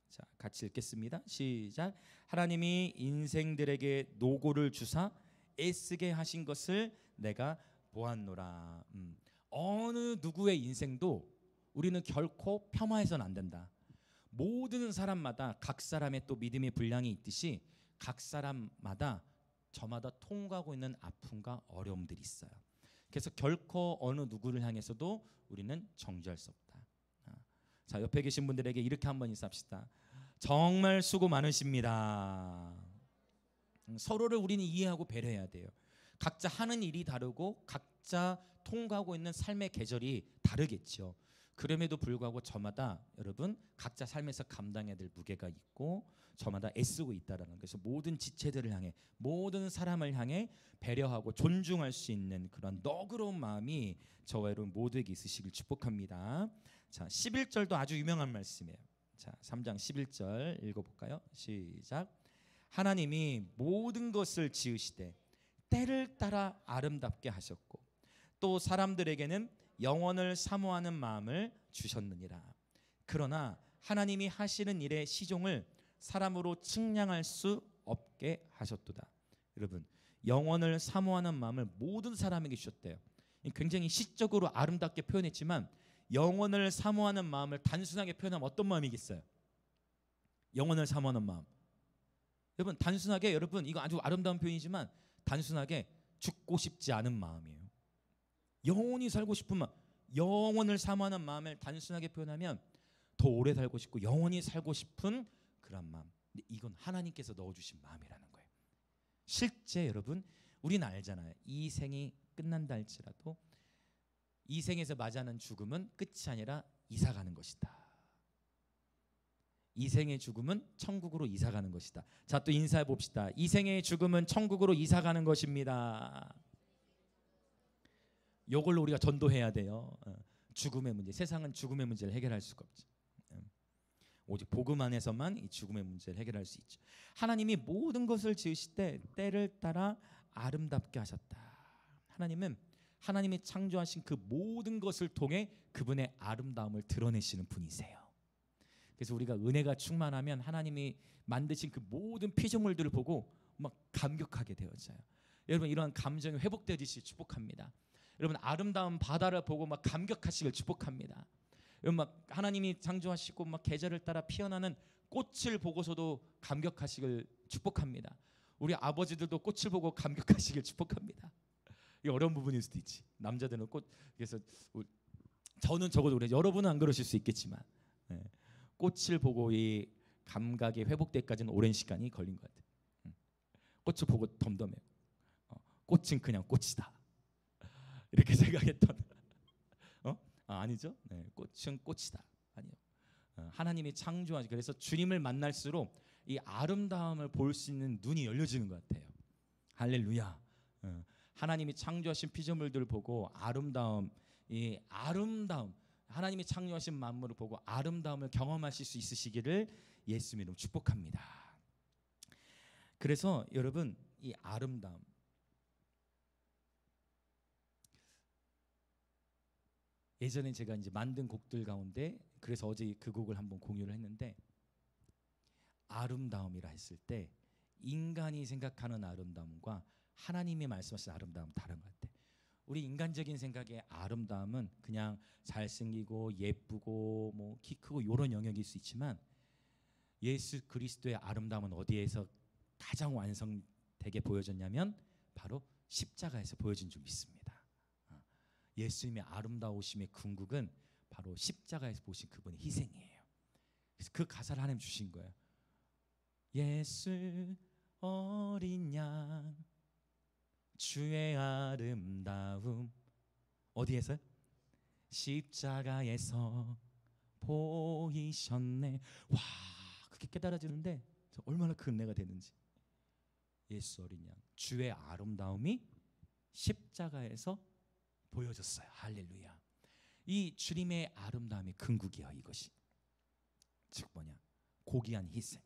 자, 같이 읽겠습니다. 시작. 하나님이 인생들에게 노고를 주사 애쓰게 하신 것을 내가 보았노라. 어느 누구의 인생도 우리는 결코 폄하해서는 안 된다. 모든 사람마다 각 사람의 또 믿음의 분량이 있듯이 각 사람마다 저마다 통과하고 있는 아픔과 어려움들이 있어요. 그래서 결코 어느 누구를 향해서도 우리는 정죄할 수 없다. 자, 옆에 계신 분들에게 이렇게 한번 인사합시다. 정말 수고 많으십니다. 서로를 우리는 이해하고 배려해야 돼요. 각자 하는 일이 다르고 각자 통과하고 있는 삶의 계절이 다르겠죠. 그럼에도 불구하고 저마다 여러분 각자 삶에서 감당해야 될 무게가 있고 저마다 애쓰고 있다라는, 그래서 모든 지체들을 향해 모든 사람을 향해 배려하고 존중할 수 있는 그런 너그러운 마음이 저와 여러분 모두에게 있으시길 축복합니다. 자, 11절도 아주 유명한 말씀이에요. 자, 3장 11절 읽어볼까요? 시작. 하나님이 모든 것을 지으시되 때를 따라 아름답게 하셨고 또 사람들에게는 영원을 사모하는 마음을 주셨느니라. 그러나 하나님이 하시는 일의 시종을 사람으로 측량할 수 없게 하셨도다. 여러분, 영원을 사모하는 마음을 모든 사람에게 주셨대요. 굉장히 시적으로 아름답게 표현했지만 영원을 사모하는 마음을 단순하게 표현하면 어떤 마음이겠어요? 영원을 사모하는 마음. 여러분, 단순하게, 여러분 이거 아주 아름다운 표현이지만 단순하게 죽고 싶지 않은 마음이에요. 영원히 살고 싶은 마음, 영원을 사모하는 마음을 단순하게 표현하면 더 오래 살고 싶고 영원히 살고 싶은 그런 마음. 근데 이건 하나님께서 넣어주신 마음이라는 거예요. 실제 여러분 우리는 알잖아요. 이 생이 끝난다 할지라도 이 생에서 맞이하는 죽음은 끝이 아니라 이사가는 것이다. 이 생의 죽음은 천국으로 이사가는 것이다. 자, 또 인사해 봅시다. 이 생의 죽음은 천국으로 이사가는 것입니다. 이걸로 우리가 전도해야 돼요. 죽음의 문제, 세상은 죽음의 문제를 해결할 수가 없죠. 오직 복음 안에서만 이 죽음의 문제를 해결할 수 있죠. 하나님이 모든 것을 지으실 때 때를 따라 아름답게 하셨다. 하나님은 하나님이 창조하신 그 모든 것을 통해 그분의 아름다움을 드러내시는 분이세요. 그래서 우리가 은혜가 충만하면 하나님이 만드신 그 모든 피조물들을 보고 막 감격하게 되어져요. 여러분, 이러한 감정이 회복되듯이 축복합니다. 여러분, 아름다운 바다를 보고 막 감격하시길 축복합니다. 여러분, 막 하나님이 창조하시고 막 계절을 따라 피어나는 꽃을 보고서도 감격하시길 축복합니다. 우리 아버지들도 꽃을 보고 감격하시길 축복합니다. 이 어려운 부분일 수도 있지. 남자들은 꽃, 그래서 저는 적어도 그래. 여러분은 안 그러실 수 있겠지만 꽃을 보고 이 감각이 회복되기까지는 오랜 시간이 걸린 것 같아요. 꽃을 보고 덤덤해요. 꽃은 그냥 꽃이다. 이렇게 생각했던. 아니죠. 꽃은 꽃이다. 아니요. 하나님이 창조하시. 그래서 주님을 만날수록 이 아름다움을 볼 수 있는 눈이 열려지는 것 같아요. 할렐루야. 하나님이 창조하신 피조물들을 보고 아름다움, 이 아름다움, 하나님이 창조하신 만물을 보고 아름다움을 경험하실 수 있으시기를 예수 이름으로 축복합니다. 그래서 여러분, 이 아름다움, 예전에 제가 이제 만든 곡들 가운데, 그래서 어제 그 곡을 한번 공유를 했는데, 아름다움이라 했을 때 인간이 생각하는 아름다움과 하나님이 말씀하신 아름다움 다른 것 같아. 우리 인간적인 생각의 아름다움은 그냥 잘생기고 예쁘고 뭐 키 크고 이런 영역일 수 있지만, 예수 그리스도의 아름다움은 어디에서 가장 완성되게 보여졌냐면 바로 십자가에서 보여진 줄 믿습니다. 예수님의 아름다우심의 궁극은 바로 십자가에서 보신 그분의 희생이에요. 그래서 그 가사를 하나님 주신 거예요. 예수 어린 양 주의 아름다움 어디에서요? 십자가에서 보이셨네. 와, 그게 깨달아지는데 얼마나 큰 은혜가 되는지. 예수 어린 양 주의 아름다움이 십자가에서 보여졌어요. 할렐루야. 이 주님의 아름다움의 근국이야. 이것이 즉 뭐냐? 고귀한 희생.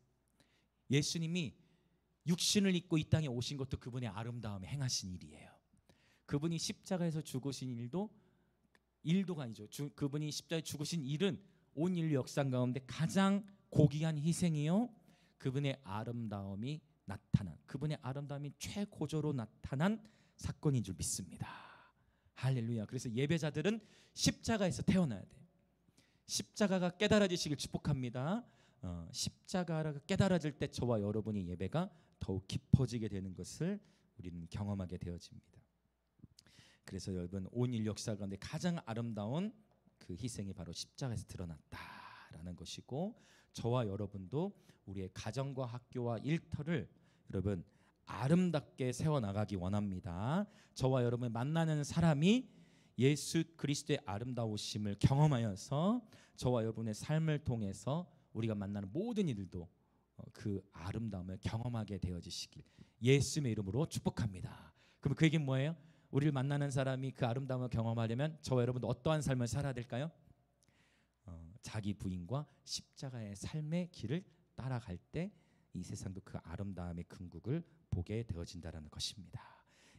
예수님이 육신을 입고 이 땅에 오신 것도 그분의 아름다움에 행하신 일이에요. 그분이 십자가에서 죽으신 일도가 아니죠. 그분이 십자가에 죽으신 일은 온 인류 역사 가운데 가장 고귀한 희생이요, 그분의 아름다움이 나타난, 그분의 아름다움이 최고조로 나타난 사건인 줄 믿습니다. 할렐루야. 그래서 예배자들은 십자가에서 태어나야 돼요. 십자가가 깨달아지시길 축복합니다. 십자가가 깨달아질 때 저와 여러분의 예배가 더욱 깊어지게 되는 것을 우리는 경험하게 되어집니다. 그래서 여러분, 온 인류 역사 가운데 가장 아름다운 그 희생이 바로 십자가에서 드러났다라는 것이고, 저와 여러분도 우리의 가정과 학교와 일터를 여러분 아름답게 세워나가기 원합니다. 저와 여러분 만나는 사람이 예수 그리스도의 아름다우심을 경험하여서 저와 여러분의 삶을 통해서 우리가 만나는 모든 이들도 그 아름다움을 경험하게 되어지시길 예수님의 이름으로 축복합니다. 그럼 그 얘기는 뭐예요? 우리를 만나는 사람이 그 아름다움을 경험하려면 저와 여러분도 어떠한 삶을 살아야 될까요? 자기 부인과 십자가의 삶의 길을 따라갈 때 이 세상도 그 아름다움의 근국을 보게 되어진다는 것입니다.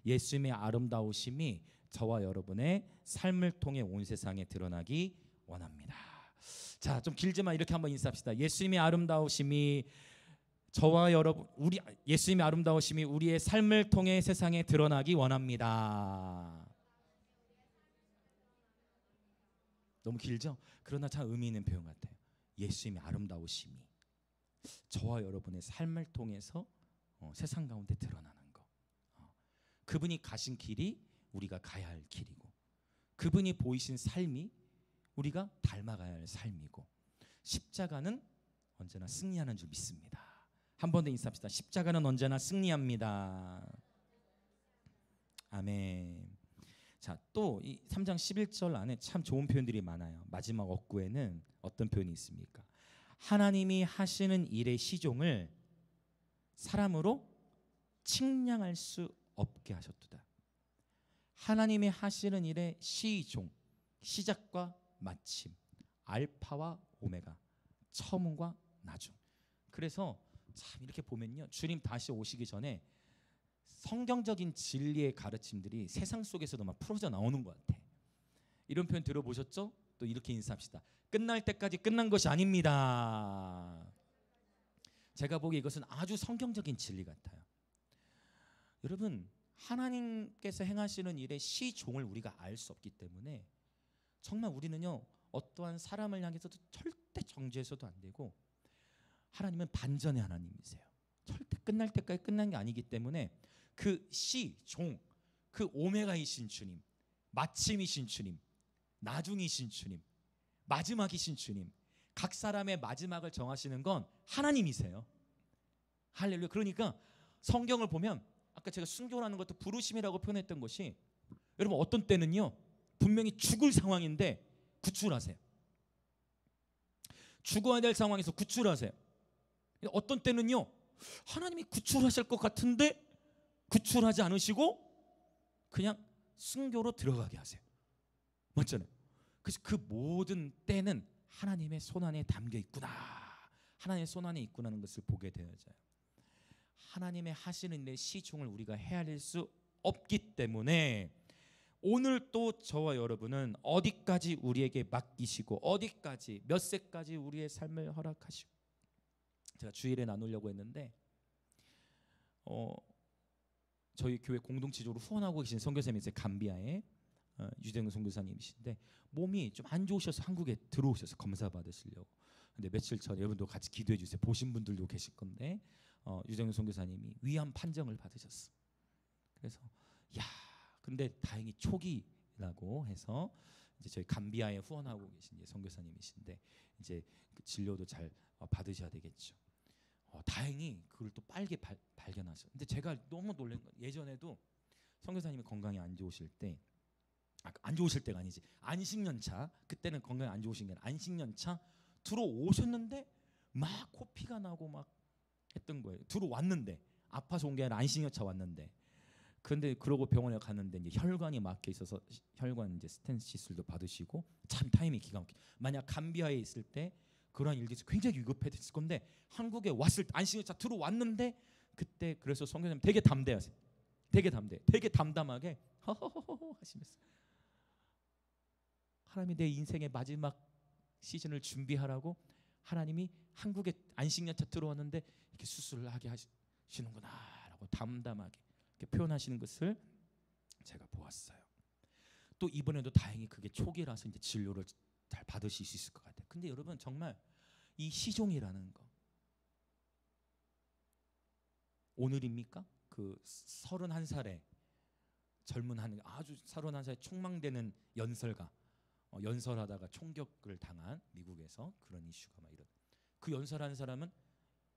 예수님의 아름다우심이 저와 여러분의 삶을 통해 온 세상에 드러나기 원합니다. 자, 좀 길지만 이렇게 한번 인사합시다. 예수님의 아름다우심이 저와 여러분, 예수님의 아름다우심이 우리의 삶을 통해 세상에 드러나기 원합니다. 너무 길죠? 그러나 참 의미 있는 표현 같아요. 예수님의 아름다우심이 저와 여러분의 삶을 통해서 세상 가운데 드러나는 거. 그분이 가신 길이 우리가 가야 할 길이고, 그분이 보이신 삶이 우리가 닮아가야 할 삶이고, 십자가는 언제나 승리하는 줄 믿습니다. 한 번 더 인사합시다. 십자가는 언제나 승리합니다. 아멘. 자, 또 이 3장 11절 안에 참 좋은 표현들이 많아요. 마지막 억구에는 어떤 표현이 있습니까? 하나님이 하시는 일의 시종을 사람으로 측량할 수 없게 하셨도다. 하나님이 하시는 일의 시종, 시작과 마침, 알파와 오메가, 처음과 나중. 그래서 참 이렇게 보면요, 주님 다시 오시기 전에 성경적인 진리의 가르침들이 세상 속에서도 막 풀어져 나오는 것 같아. 이런 표현 들어보셨죠? 또 이렇게 인사합시다. 끝날 때까지 끝난 것이 아닙니다. 제가 보기에 이것은 아주 성경적인 진리 같아요. 여러분, 하나님께서 행하시는 일의 시종을 우리가 알 수 없기 때문에 정말 우리는요, 어떠한 사람을 향해서도 절대 정죄해서도 안 되고, 하나님은 반전의 하나님이세요. 절대 끝날 때까지 끝난 게 아니기 때문에 그 시종, 그 오메가이신 주님, 마침이신 주님, 나중이신 주님, 마지막이신 주님, 각 사람의 마지막을 정하시는 건 하나님이세요. 할렐루야. 그러니까 성경을 보면 아까 제가 순교라는 것도 부르심이라고 표현했던 것이, 여러분 어떤 때는요 분명히 죽을 상황인데 구출하세요. 죽어야 될 상황에서 구출하세요. 어떤 때는요 하나님이 구출하실 것 같은데 구출하지 않으시고 그냥 순교로 들어가게 하세요. 맞잖아요. 그래서 그 모든 때는 하나님의 손안에 담겨 있구나, 하나님의 손안에 있구나는 것을 보게 되어져요. 하나님의 하시는 내 시종을 우리가 헤아릴 수 없기 때문에 오늘 또 저와 여러분은 어디까지 우리에게 맡기시고 어디까지 몇 세까지 우리의 삶을 허락하시고, 제가 주일에 나누려고 했는데 저희 교회 공동체적으로 후원하고 계신 선교사님이 있어요. 감비아에 유대영 선교사님이신데 몸이 좀 안 좋으셔서 한국에 들어오셔서 검사 받으시려고. 근데 며칠 전에 여러분도 같이 기도해 주세요. 보신 분들도 계실 건데 유대영 선교사님이 위암 판정을 받으셨어. 그래서 야, 근데 다행히 초기라고 해서 이제 저희 감비아에 후원하고 계신 이제 선교사님이신데 이제 그 진료도 잘 받으셔야 되겠죠. 다행히 그걸 또 빨리 발견하셔. 근데 제가 너무 놀란 건 예전에도 선교사님이 건강이 안 좋으실 때, 안 좋으실 때가 아니지, 안식년차, 그때는 건강이 안 좋으신 게 아니라 안식년차 들어오셨는데 막 코피가 나고 막 했던 거예요. 들어왔는데, 아파서 온 게 아니라 안식년차 왔는데, 근데 그러고 병원에 갔는데 이제 혈관이 막혀 있어서 혈관 이제 스텐 시술도 받으시고, 참 타이밍이 기가 막혀. 만약 감비아에 있을 때 그러한 일들이 굉장히 위급했을 건데, 한국에 왔을 때 안식년차 들어왔는데, 그때 그래서 선교사님 되게 담대하세요. 되게 담담하게 허허허허 하시면서, 하나님이 내 인생의 마지막 시즌을 준비하라고 하나님이 한국에 안식년차 들어왔는데 이렇게 수술을 하게 하시는구나라고 담담하게 이렇게 표현하시는 것을 제가 보았어요. 또 이번에도 다행히 그게 초기라서 이제 진료를 잘 받으실 수 있을 것 같아요. 근데 여러분, 정말 이 시종이라는 거, 오늘입니까? 그 31살에 젊은 한 아주 31살에 촉망되는 연설가, 연설하다가 총격을 당한 미국에서 그런 이슈가 막 이런, 그 연설하는 사람은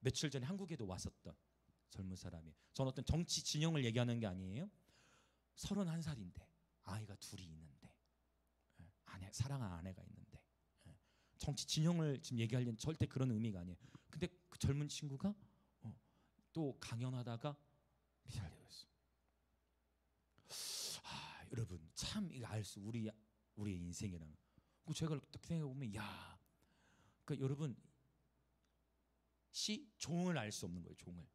며칠 전에 한국에도 왔었던 젊은 사람이에요. 저는 어떤 정치 진영을 얘기하는 게 아니에요. 31살인데 아이가 둘이 있는데, 사랑하는 아내가 있는데, 정치 진영을 지금 얘기하려는 절대 그런 의미가 아니에요. 근데 그 젊은 친구가 또 강연하다가 미사일 되었어. 여러분, 참 이거 알 수, 우리의 인생이라는 거. 제가 딱 생각해 보면, 야, 그러니까 여러분, 종을 알 수 없는 거예요. 종을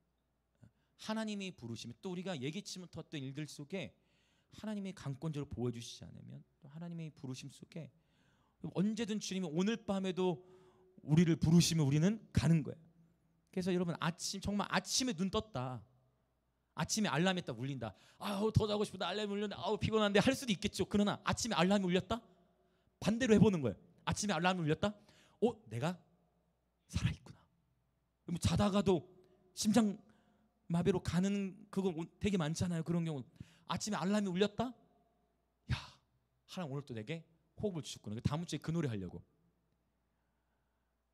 하나님이 부르시면, 또 우리가 예기치 못했던 일들 속에 하나님이 강권적으로 보여주시지 않으면, 또 하나님의 부르심 속에 언제든 주님이 오늘 밤에도 우리를 부르시면 우리는 가는 거예요. 그래서 여러분, 정말 아침에 눈 떴다, 아침에 알람이 딱 울린다, 아우 더 자고 싶다, 알람이 울렸는데 아우 피곤한데 할 수도 있겠죠. 그러나 아침에 알람이 울렸다, 반대로 해보는 거예요. 아침에 알람이 울렸다, 내가 살아있구나. 자다가도 심장 마비로 가는 그거 되게 많잖아요. 그런 경우 아침에 알람이 울렸다, 야, 하나님 오늘 또 내게 호흡을 주셨구나. 다음 주에 그 노래 하려고,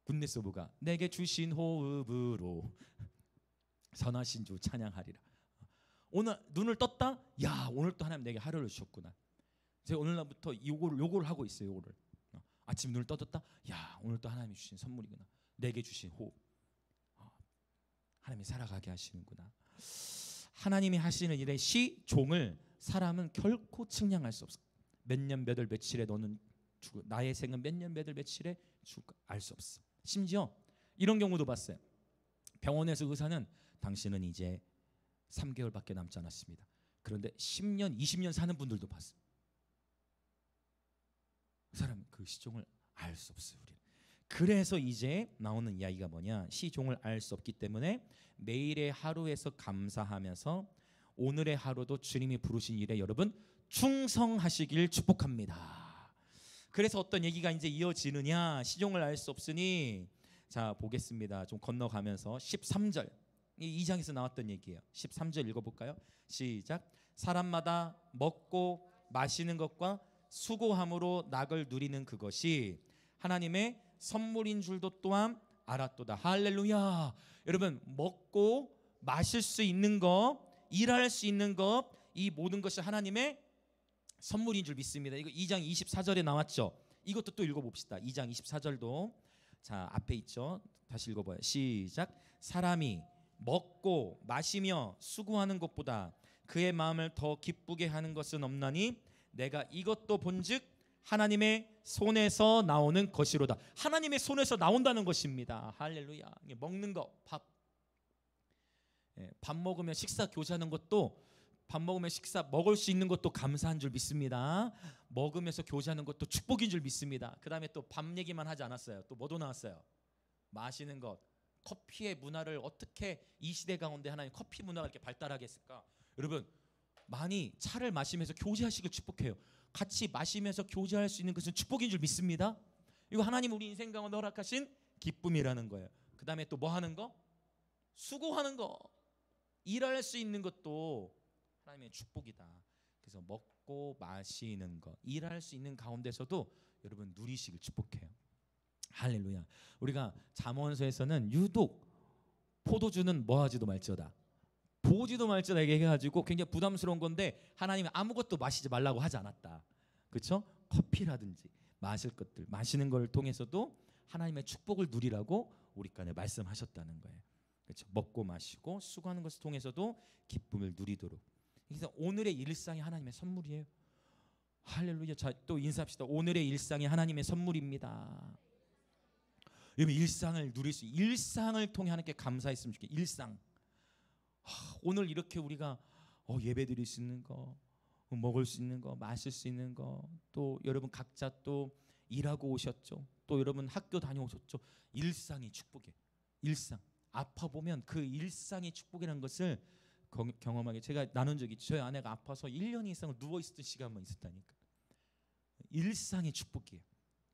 굿네스 오브가 내게 주신 호흡으로 선하신 주 찬양하리라. 오늘 눈을 떴다, 야, 오늘 또 하나님 내게 하루를 주셨구나. 제가 오늘날부터 요거를 하고 있어요. 요거를 아침 눈을 떠졌다, 야, 오늘 또 하나님이 주신 선물이구나. 내게 주신 호흡, 하나님이 살아가게 하시는구나. 하나님이 하시는 일의 시종을 사람은 결코 측량할 수 없어. 몇 년 몇 월 며칠에 너는 죽을, 나의 생은 몇 년 몇 월 며칠에 죽을까 알 수 없어. 심지어 이런 경우도 봤어요. 병원에서 의사는 당신은 이제 3개월밖에 남지 않았습니다. 그런데 10년 20년 사는 분들도 봤어요. 그 사람 그 시종을 알 수 없어요. 우리는. 그래서 이제 나오는 이야기가 뭐냐, 시종을 알 수 없기 때문에 매일의 하루에서 감사하면서 오늘의 하루도 주님이 부르신 일에 여러분 충성하시길 축복합니다. 그래서 어떤 얘기가 이제 이어지느냐, 시종을 알 수 없으니, 자 보겠습니다. 좀 건너가면서 13절, 이 2장에서 나왔던 얘기예요. 13절 읽어볼까요? 시작. 사람마다 먹고 마시는 것과 수고함으로 낙을 누리는 그것이 하나님의 선물인 줄도 또한 알았도다. 할렐루야. 여러분, 먹고 마실 수 있는 것, 일할 수 있는 것, 이 모든 것이 하나님의 선물인 줄 믿습니다. 이거 2장 24절에 나왔죠. 이것도 또 읽어봅시다. 2장 24절도 자 앞에 있죠. 다시 읽어봐요. 시작. 사람이 먹고 마시며 수고하는 것보다 그의 마음을 더 기쁘게 하는 것은 없나니 내가 이것도 본즉 하나님의 손에서 나오는 것이로다. 하나님의 손에서 나온다는 것입니다. 할렐루야. 먹는 거, 밥 먹으면 식사 교제하는 것도, 밥 먹으면 식사 먹을 수 있는 것도 감사한 줄 믿습니다. 먹으면서 교제하는 것도 축복인 줄 믿습니다. 그 다음에 또 밥 얘기만 하지 않았어요. 또 뭐도 나왔어요? 마시는 것, 커피의 문화를 어떻게 이 시대 가운데 하나님 커피 문화가 이렇게 발달하게 했을까? 여러분, 많이 차를 마시면서 교제하시길 축복해요. 같이 마시면서 교제할 수 있는 것은 축복인 줄 믿습니다. 이거 하나님 우리 인생 가운데 허락하신 기쁨이라는 거예요. 그 다음에 또 뭐 하는 거? 수고하는 거, 일할 수 있는 것도 하나님의 축복이다. 그래서 먹고 마시는 거, 일할 수 있는 가운데서도 여러분 누리시길 축복해요. 할렐루야. 우리가 잠언서에서는 유독 포도주는 뭐하지도 말지어다, 보지도 말지어다 얘기해가지고 굉장히 부담스러운 건데 하나님이 아무것도 마시지 말라고 하지 않았다. 그렇죠? 커피라든지 마실 것들, 마시는 걸 통해서도 하나님의 축복을 누리라고 우리 간에 말씀하셨다는 거예요. 그렇죠? 먹고 마시고 수고하는 것을 통해서도 기쁨을 누리도록. 그래서 오늘의 일상이 하나님의 선물이에요. 할렐루야. 자, 또 인사합시다. 오늘의 일상이 하나님의 선물입니다. 여러분 일상을 누릴 수, 일상을 통해 하나님께 감사했으면 좋겠어요. 일상. 오늘 이렇게 우리가 예배 드릴 수 있는 거, 먹을 수 있는 거, 마실 수 있는 거, 또 여러분 각자 또 일하고 오셨죠. 또 여러분 학교 다녀오셨죠. 일상이 축복이에요. 일상. 아파 보면 그 일상이 축복이라는 것을 경험하게 제가 나눈 적이 있죠. 저희 아내가 아파서 1년 이상을 누워 있었던 시간만 있었다니까. 일상이 축복이에요.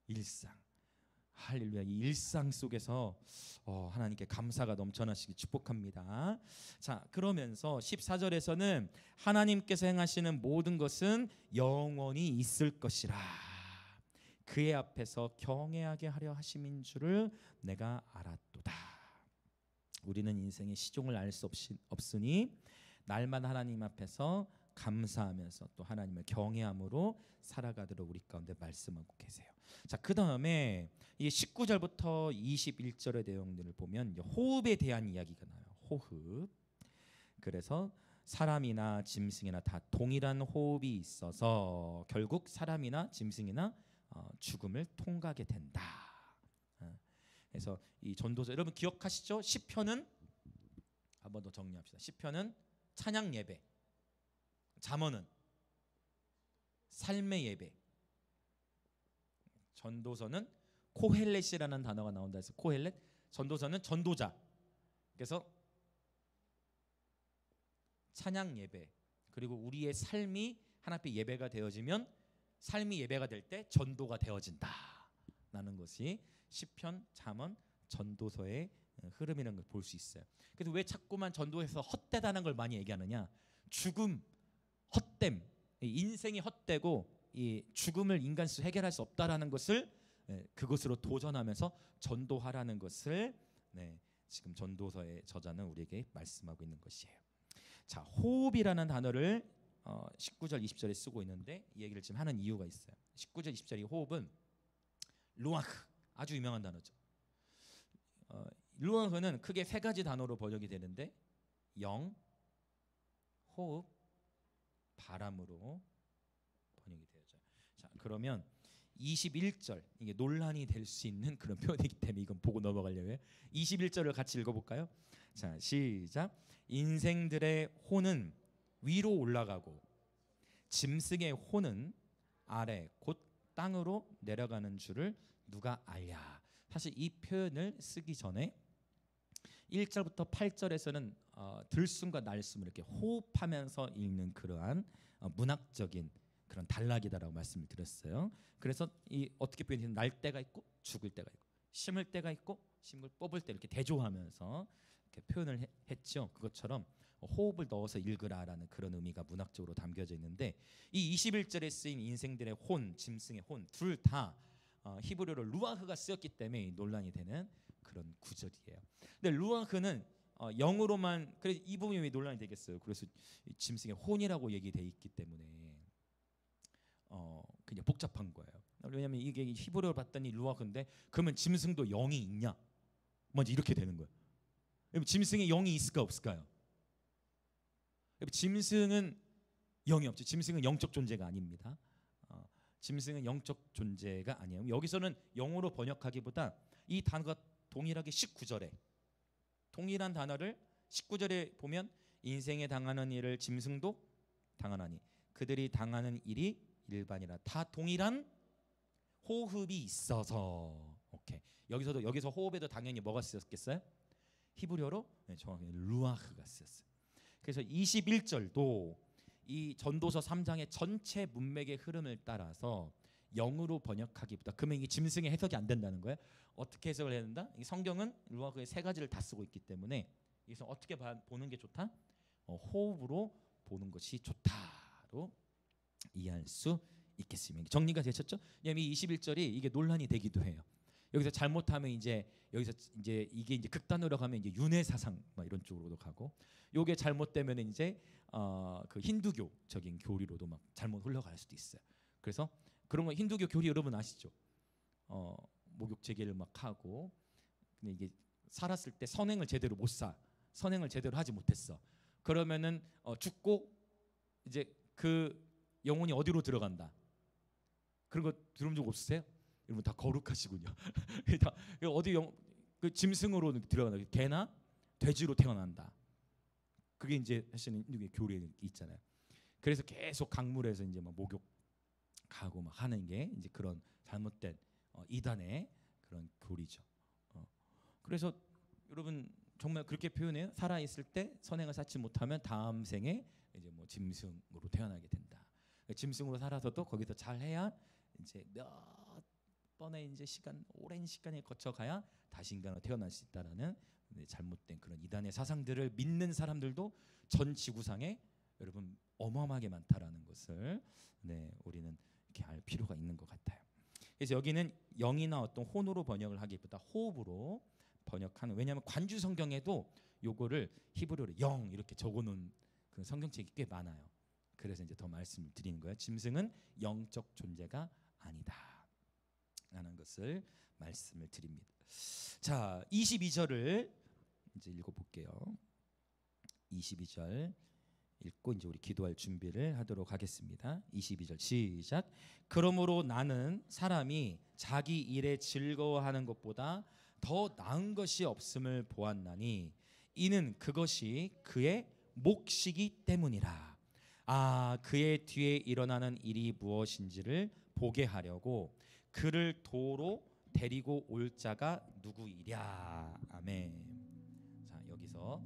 일상. 할렐루야. 이 일상 속에서 하나님께 감사가 넘쳐나시기 축복합니다. 자, 그러면서 14절에서는 하나님께서 행하시는 모든 것은 영원히 있을 것이라, 그의 앞에서 경외하게 하려 하심인 줄을 내가 알았도다. 우리는 인생의 시종을 알 수 없으니 날마다 하나님 앞에서 감사하면서 또 하나님을 경외함으로 살아가도록 우리 가운데 말씀하고 계세요. 자, 그 다음에 이 19절부터 21절의 내용들을 보면 호흡에 대한 이야기가 나와요. 호흡. 그래서 사람이나 짐승이나 다 동일한 호흡이 있어서 결국 사람이나 짐승이나 죽음을 통과하게 된다. 그래서 이 전도서 여러분 기억하시죠? 시편은 한 번 더 정리합시다. 시편은 찬양 예배, 잠언은 삶의 예배, 전도서는 코헬렛이라는 단어가 나온다 해서 코헬렛, 전도서는 전도자. 그래서 찬양 예배, 그리고 우리의 삶이 하나님 앞에 예배가 되어지면 삶이 예배가 될 때 전도가 되어진다라는 것이 시편, 잠언, 전도서의 흐름이라는 걸 볼 수 있어요. 그래서 왜 자꾸만 전도에서 헛되다는 걸 많이 얘기하느냐? 죽음, 헛됨, 인생이 헛되고 이 죽음을 인간 스스로 해결할 수 없다라는 것을 그것으로 도전하면서 전도하라는 것을 지금 전도서의 저자는 우리에게 말씀하고 있는 것이에요. 자, 호흡이라는 단어를 19절 20절에 쓰고 있는데 이 얘기를 지금 하는 이유가 있어요. 19절 20절 이 호흡은 루아흐, 아주 유명한 단어죠. 루아흐는 크게 세 가지 단어로 번역이 되는데 영, 호흡, 바람으로 번역이 되어져요. 자, 그러면 21절, 이게 논란이 될 수 있는 그런 표현이기 때문에 이건 보고 넘어가려고요. 21절을 같이 읽어볼까요? 자, 시작. 인생들의 혼은 위로 올라가고 짐승의 혼은 아래 곧 땅으로 내려가는 줄을 누가 알랴. 사실 이 표현을 쓰기 전에 1절부터 8절에서는 들숨과 날숨을 이렇게 호흡하면서 읽는 그러한 문학적인 그런 단락이다라고 말씀을 드렸어요. 그래서 이 어떻게 표현되는, 날 때가 있고 죽을 때가 있고 심을 때가 있고 심을 뽑을 때 이렇게 대조하면서 이렇게 표현을 했죠. 그것처럼 호흡을 넣어서 읽으라라는 그런 의미가 문학적으로 담겨져 있는데 이 21절에 쓰인 인생들의 혼, 짐승의 혼 둘 다 히브리어로 루아흐가 쓰였기 때문에 논란이 되는 그런 구절이에요. 근데 루아흐는 영으로만, 그래서 이 부분이 왜 논란이 되겠어요? 그래서 짐승의 혼이라고 얘기돼 있기 때문에 그냥 복잡한 거예요. 왜냐하면 이게 히브리어로 봤더니 루아흐인데 그러면 짐승도 영이 있냐? 먼저 이렇게 되는 거예요. 짐승에 영이 있을까 없을까요? 짐승은 영이 없죠. 짐승은 영적 존재가 아닙니다. 짐승은 영적 존재가 아니에요. 여기서는 영어로 번역하기보다 이 단어가 동일하게 19절에 동일한 단어를 19절에 보면 인생에 당하는 일을 짐승도 당하나니 그들이 당하는 일이 일반이라. 다 동일한 호흡이 있어서. 오케이. 여기서 호흡에도 당연히 뭐가 쓰였겠어요? 히브리어로 정확히 루아흐가 쓰였어요. 그래서 21절도 이 전도서 3장의 전체 문맥의 흐름을 따라서 영으로 번역하기보다, 그러면 이게 짐승의 해석이 안 된다는 거예요. 어떻게 해석을 해야 된다? 이 성경은 루아흐의 세 가지를 다 쓰고 있기 때문에 여기서 어떻게 보는 게 좋다? 호흡으로 보는 것이 좋다로 이해할 수 있겠습니다. 정리가 되셨죠? 왜냐하면 이 21절이 이게 논란이 되기도 해요. 여기서 잘못하면 이제 여기서 이제 이게 이제 극단으로 가면 이제 윤회 사상 막 이런 쪽으로도 가고, 요게 잘못되면 이제 그 힌두교적인 교리로도 막 잘못 흘러갈 수도 있어요. 그래서 그런 거 힌두교 교리 여러분 아시죠? 목욕 재개를 막 하고, 근데 이게 살았을 때 선행을 제대로 못 사, 선행을 제대로 하지 못했어. 그러면은 죽고 이제 그 영혼이 어디로 들어간다. 그런 거 들은 적 없으세요? 여러분 다 거룩하시군요. 다 어디 그 짐승으로 들어간다. 개나 돼지로 태어난다. 그게 이제 사실은 인류의 교리에 있잖아요. 그래서 계속 강물에서 이제 막 목욕하고 막 하는 게 이제 그런 잘못된 이단의 그런 교리죠. 그래서 여러분 정말 그렇게 표현해요. 살아 있을 때 선행을 쌓지 못하면 다음 생에 이제 뭐 짐승으로 태어나게 된다. 짐승으로 살아서도 거기서 잘해야 이제 몇 번의 이제 오랜 시간을 거쳐가야 다시 인간으로 태어날 수 있다라는 잘못된 그런 이단의 사상들을 믿는 사람들도 전 지구상에 여러분 어마어마하게 많다라는 것을 우리는 이렇게 알 필요가 있는 것 같아요. 그래서 여기는 영이나 어떤 혼으로 번역을 하기보다 호흡으로 번역하는, 왜냐하면 관주 성경에도 요거를 히브리어로 영 이렇게 적어놓은 그 성경책이 꽤 많아요. 그래서 이제 더 말씀을 드리는 거예요. 짐승은 영적 존재가 아니다 라는 것을 말씀을 드립니다. 자, 22절을 이제 읽어볼게요. 22절 읽고 이제 우리 기도할 준비를 하도록 하겠습니다. 22절 시작. 그러므로 나는 사람이 자기 일에 즐거워하는 것보다 더 나은 것이 없음을 보았나니 이는 그것이 그의 몫이기 때문이라. 그의 뒤에 일어나는 일이 무엇인지를 보게 하려고 그를 도로 데리고 올 자가 누구이랴. 아멘. 자, 여기서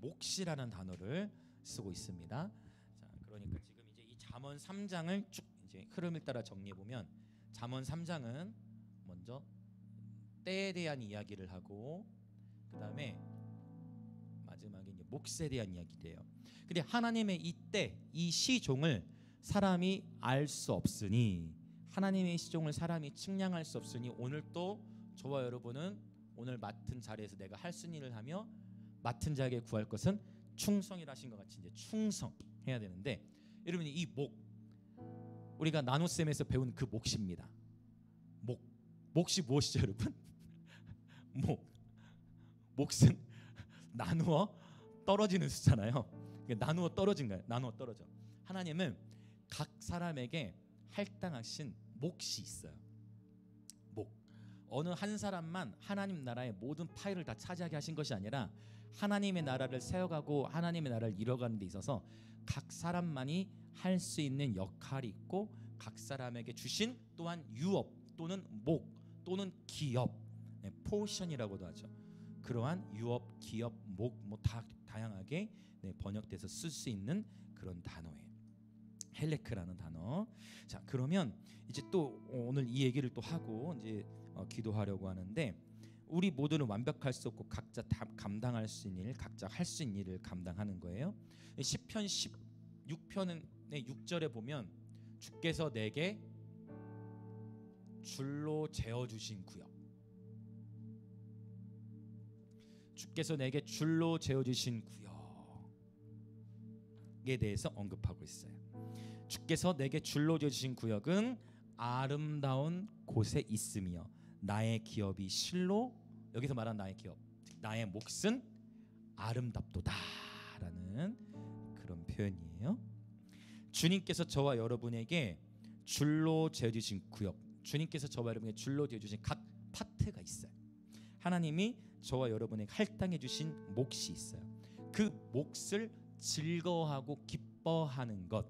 몫이라는 단어를 쓰고 있습니다. 자, 그러니까 지금 이제 이 잠언 3장을 쭉 이제 흐름을 따라 정리해 보면, 잠언 3장은 먼저 때에 대한 이야기를 하고, 그다음에 마지막에 이제 몫에 대한 이야기를 해요. 근데 하나님의 이 때, 이 시종을 사람이 알 수 없으니, 하나님의 시종을 사람이 측량할 수 없으니, 오늘 또 저와 여러분은 오늘 맡은 자리에서 내가 할 수 있는 일을 하며 맡은 자에게 구할 것은 충성이라 하신 것 같이 이제 충성해야 되는데, 여러분이 이 우리가 나노쌤에서 배운 그 몫입니다. 몫이 무엇이죠, 여러분? 몫은 나누어 떨어지는 수잖아요. 나누어 떨어진 거예요. 나누어 떨어져. 하나님은 각 사람에게 할당하신 몫이 있어요. 어느 한 사람만 하나님 나라의 모든 파일을 다 차지하게 하신 것이 아니라 하나님의 나라를 세워가고 하나님의 나라를 이뤄가는 데 있어서 각 사람만이 할 수 있는 역할이 있고, 각 사람에게 주신 또한 유업 또는 목 또는 기업, 포션이라고도 하죠. 그러한 유업, 기업, 목 다 다양하게 번역돼서 쓸 수 있는 그런 단어예요. 헬레크라는 단어. 자, 그러면 이제 또 오늘 이 얘기를 또 하고 이제 기도하려고 하는데, 우리 모두는 완벽할 수 없고 각자 감당할 수 있는 일, 각자 할 수 있는 일을 감당하는 거예요. 시편 16편의 6절에 보면 주께서 내게 줄로 재어주신 구역, 주께서 내게 줄로 재어주신 구역에 대해서 언급하고 있어요. 주께서 내게 줄로 재어주신 구역은 아름다운 곳에 있으며 나의 기업이 실로, 여기서 말한 나의 기업, 나의 몫은 아름답도다라는 그런 표현이에요. 주님께서 저와 여러분에게 줄로 재어주신 구역, 주님께서 저와 여러분에게 줄로 재어주신 각 파트가 있어요. 하나님이 저와 여러분에게 할당해 주신 몫이 있어요. 그 몫을 즐거워하고 기뻐하는 것,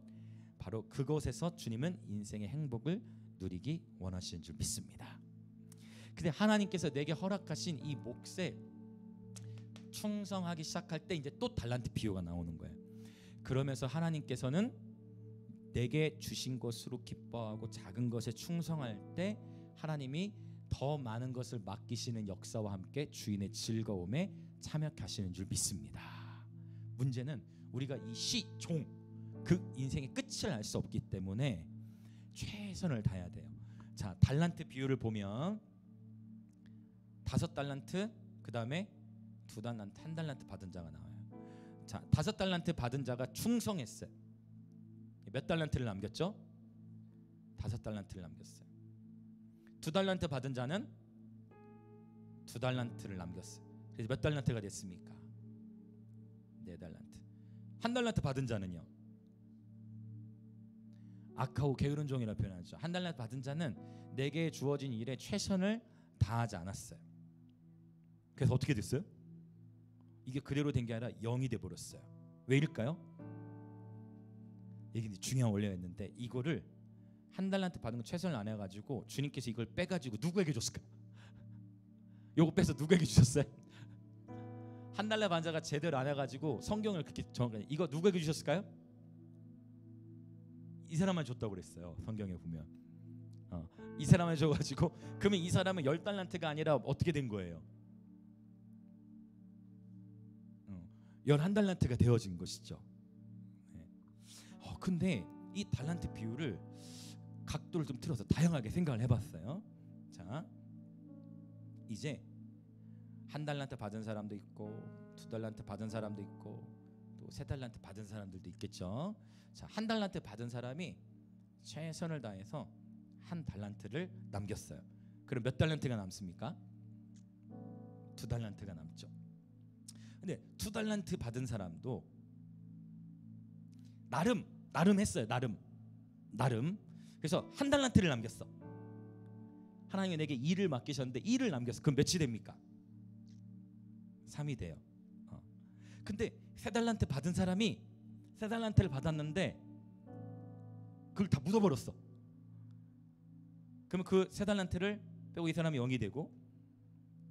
바로 그것에서 주님은 인생의 행복을 누리기 원하시는 줄 믿습니다. 근데 하나님께서 내게 허락하신 이 몫에 충성하기 시작할 때 이제 또 달란트 비유가 나오는 거예요. 그러면서 하나님께서는 내게 주신 것으로 기뻐하고 작은 것에 충성할 때 하나님이 더 많은 것을 맡기시는 역사와 함께 주인의 즐거움에 참여하시는 줄 믿습니다. 문제는 우리가 이 시종 그 인생의 끝을 알 수 없기 때문에 최선을 다해야 돼요. 자, 달란트 비율을 보면 5달란트, 그 다음에 2달란트, 1달란트 받은 자가 나와요. 자, 5달란트 받은 자가 충성했어요. 몇 달란트를 남겼죠? 5달란트를 남겼어요. 2달란트 받은 자는 2달란트를 남겼어요. 그래서 몇 달란트가 됐습니까? 4달란트. 1달란트 받은 자는요, 악하고 게으른 종이라 표현하죠. 1달란트 받은 자는 내게 주어진 일에 최선을 다하지 않았어요. 그래서 어떻게 됐어요? 이게 그대로 된 게 아니라 0이 돼버렸어요. 왜일까요? 이게 중요한 원리였는데, 이거를 1달란트 받은 거 최선을 안 해가지고 주님께서 이걸 빼가지고 누구에게 줬을까요? 요거 빼서 누구에게 주셨어요? 1달란트 받은 자가 제대로 안 해가지고 성경을 그렇게 정확하게, 이거 누구에게 주셨을까요? 이 사람만 줬다고 그랬어요. 성경에 보면 이 사람만 줘가지고, 그러면 이 사람은 10달란트가 아니라 어떻게 된 거예요? 11달란트가 되어진 것이죠. 네. 근데 이 달란트 비율을 각도를 좀 틀어서 다양하게 생각을 해봤어요. 자, 이제 1달란트 받은 사람도 있고 2달란트 받은 사람도 있고 또 3달란트 받은 사람들도 있겠죠. 자, 1달란트 받은 사람이 최선을 다해서 1달란트를 남겼어요. 그럼 몇 달란트가 남습니까? 2달란트가 남죠. 근데 2달란트 받은 사람도 나름 했어요. 나름. 그래서 1달란트를 남겼어. 하나님이 내게 일을 맡기셨는데 일을 남겼어. 그럼 몇이 됩니까? 3이 돼요. 근데 3달란트 받은 사람이 3달란트를 받았는데 그걸 다 묻어버렸어. 그러면 그 3달란트를 빼고 이 사람이 0이 되고,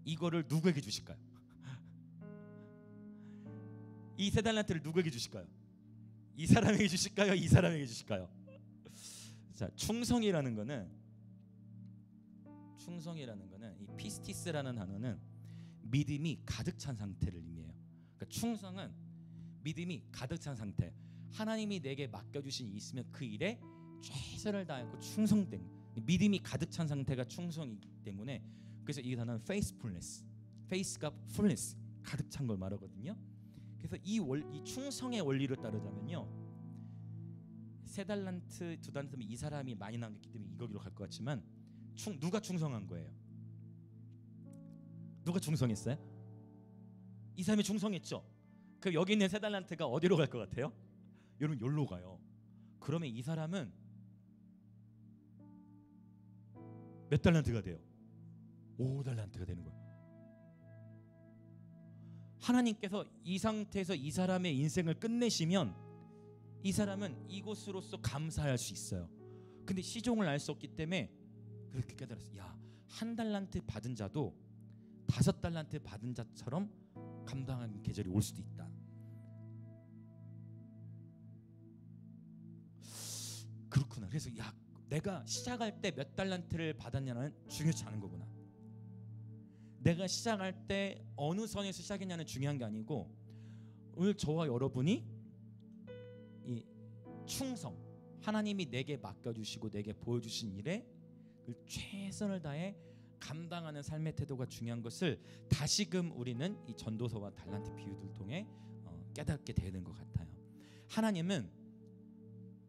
이거를 누구에게 주실까요? 이 3달란트를 누구에게 주실까요? 이 사람에게 주실까요? 이 사람에게 주실까요? 자, 충성이라는 거는 이 피스티스라는 단어는 믿음이 가득 찬 상태를 의미해요. 그러니까 충성은 믿음이 가득 찬 상태. 하나님이 내게 맡겨주신 일이 있으면 그 일에 최선을 다하고 충성된, 믿음이 가득 찬 상태가 충성이기 때문에, 그래서 이 단어는 faithfulness, faith가 fullness, 가득 찬 걸 말하거든요. 그래서 이 충성의 원리를 따르자면요, 3달란트, 2달란트면 이 사람이 많이 남겼기 때문에 이거기로 갈 것 같지만, 누가 충성한 거예요? 누가 충성했어요? 이 사람이 충성했죠. 그 여기 있는 3달란트가 어디로 갈 것 같아요? 여러분, 여기로 가요. 그러면 이 사람은 몇 달란트가 돼요? 5달란트가 되는 거예요. 하나님께서 이 상태에서 이 사람의 인생을 끝내시면 이 사람은 이곳으로서 감사할 수 있어요. 근데 시종을 알 수 없기 때문에 그렇게 깨달았어요. 야, 1달란트 받은 자도 5달란트 받은 자처럼 감당하는 계절이 올 수도 있다. 그렇구나. 그래서 야, 내가 시작할 때 몇 달란트를 받았냐는 중요치 않은 거구나. 내가 시작할 때 어느 선에서 시작했냐는 중요한 게 아니고, 오늘 저와 여러분이 이 충성, 하나님이 내게 맡겨주시고 내게 보여주신 일에 최선을 다해 감당하는 삶의 태도가 중요한 것을 다시금 우리는 이 전도서와 달란트 비유들 통해 깨닫게 되는 것 같아요. 하나님은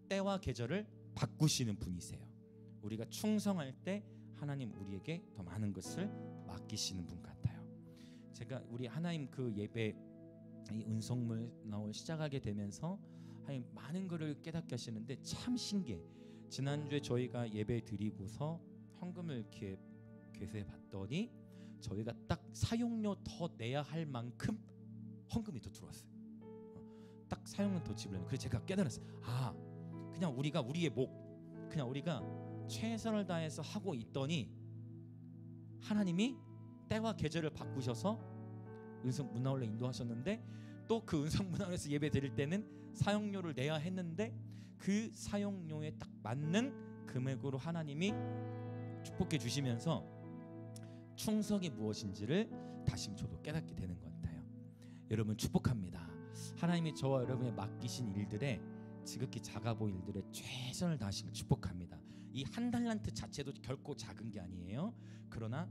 때와 계절을 바꾸시는 분이세요. 우리가 충성할 때 하나님 우리에게 더 많은 것을 맡기시는 분 같아요. 제가 우리 하나님 그 예배, 이 은성물 나올 시작하게 되면서 하나님 많은 것을 깨닫게 하시는데 참 신기해. 지난주에 저희가 예배 드리고서 헌금을 이렇게 계산해 봤더니 저희가 딱 사용료 더 내야 할 만큼 헌금이 더 들어왔어요. 딱 사용료 더 지불해요. 그래서 제가 깨달았어요. 아, 그냥 우리가 우리의 그냥 우리가 최선을 다해서 하고 있더니 하나님이 때와 계절을 바꾸셔서 은성 문화원로 인도하셨는데, 또 그 은성 문화원에서 예배 드릴 때는 사용료를 내야 했는데 그 사용료에 딱 맞는 금액으로 하나님이 축복해 주시면서 충성이 무엇인지를 다시 저도 깨닫게 되는 것 같아요. 여러분, 축복합니다. 하나님이 저와 여러분의 맡기신 일들에 지극히 작아 보일 일들에 최선을 다하시길 축복합니다. 이 한 달란트 자체도 결코 작은 게 아니에요. 그러나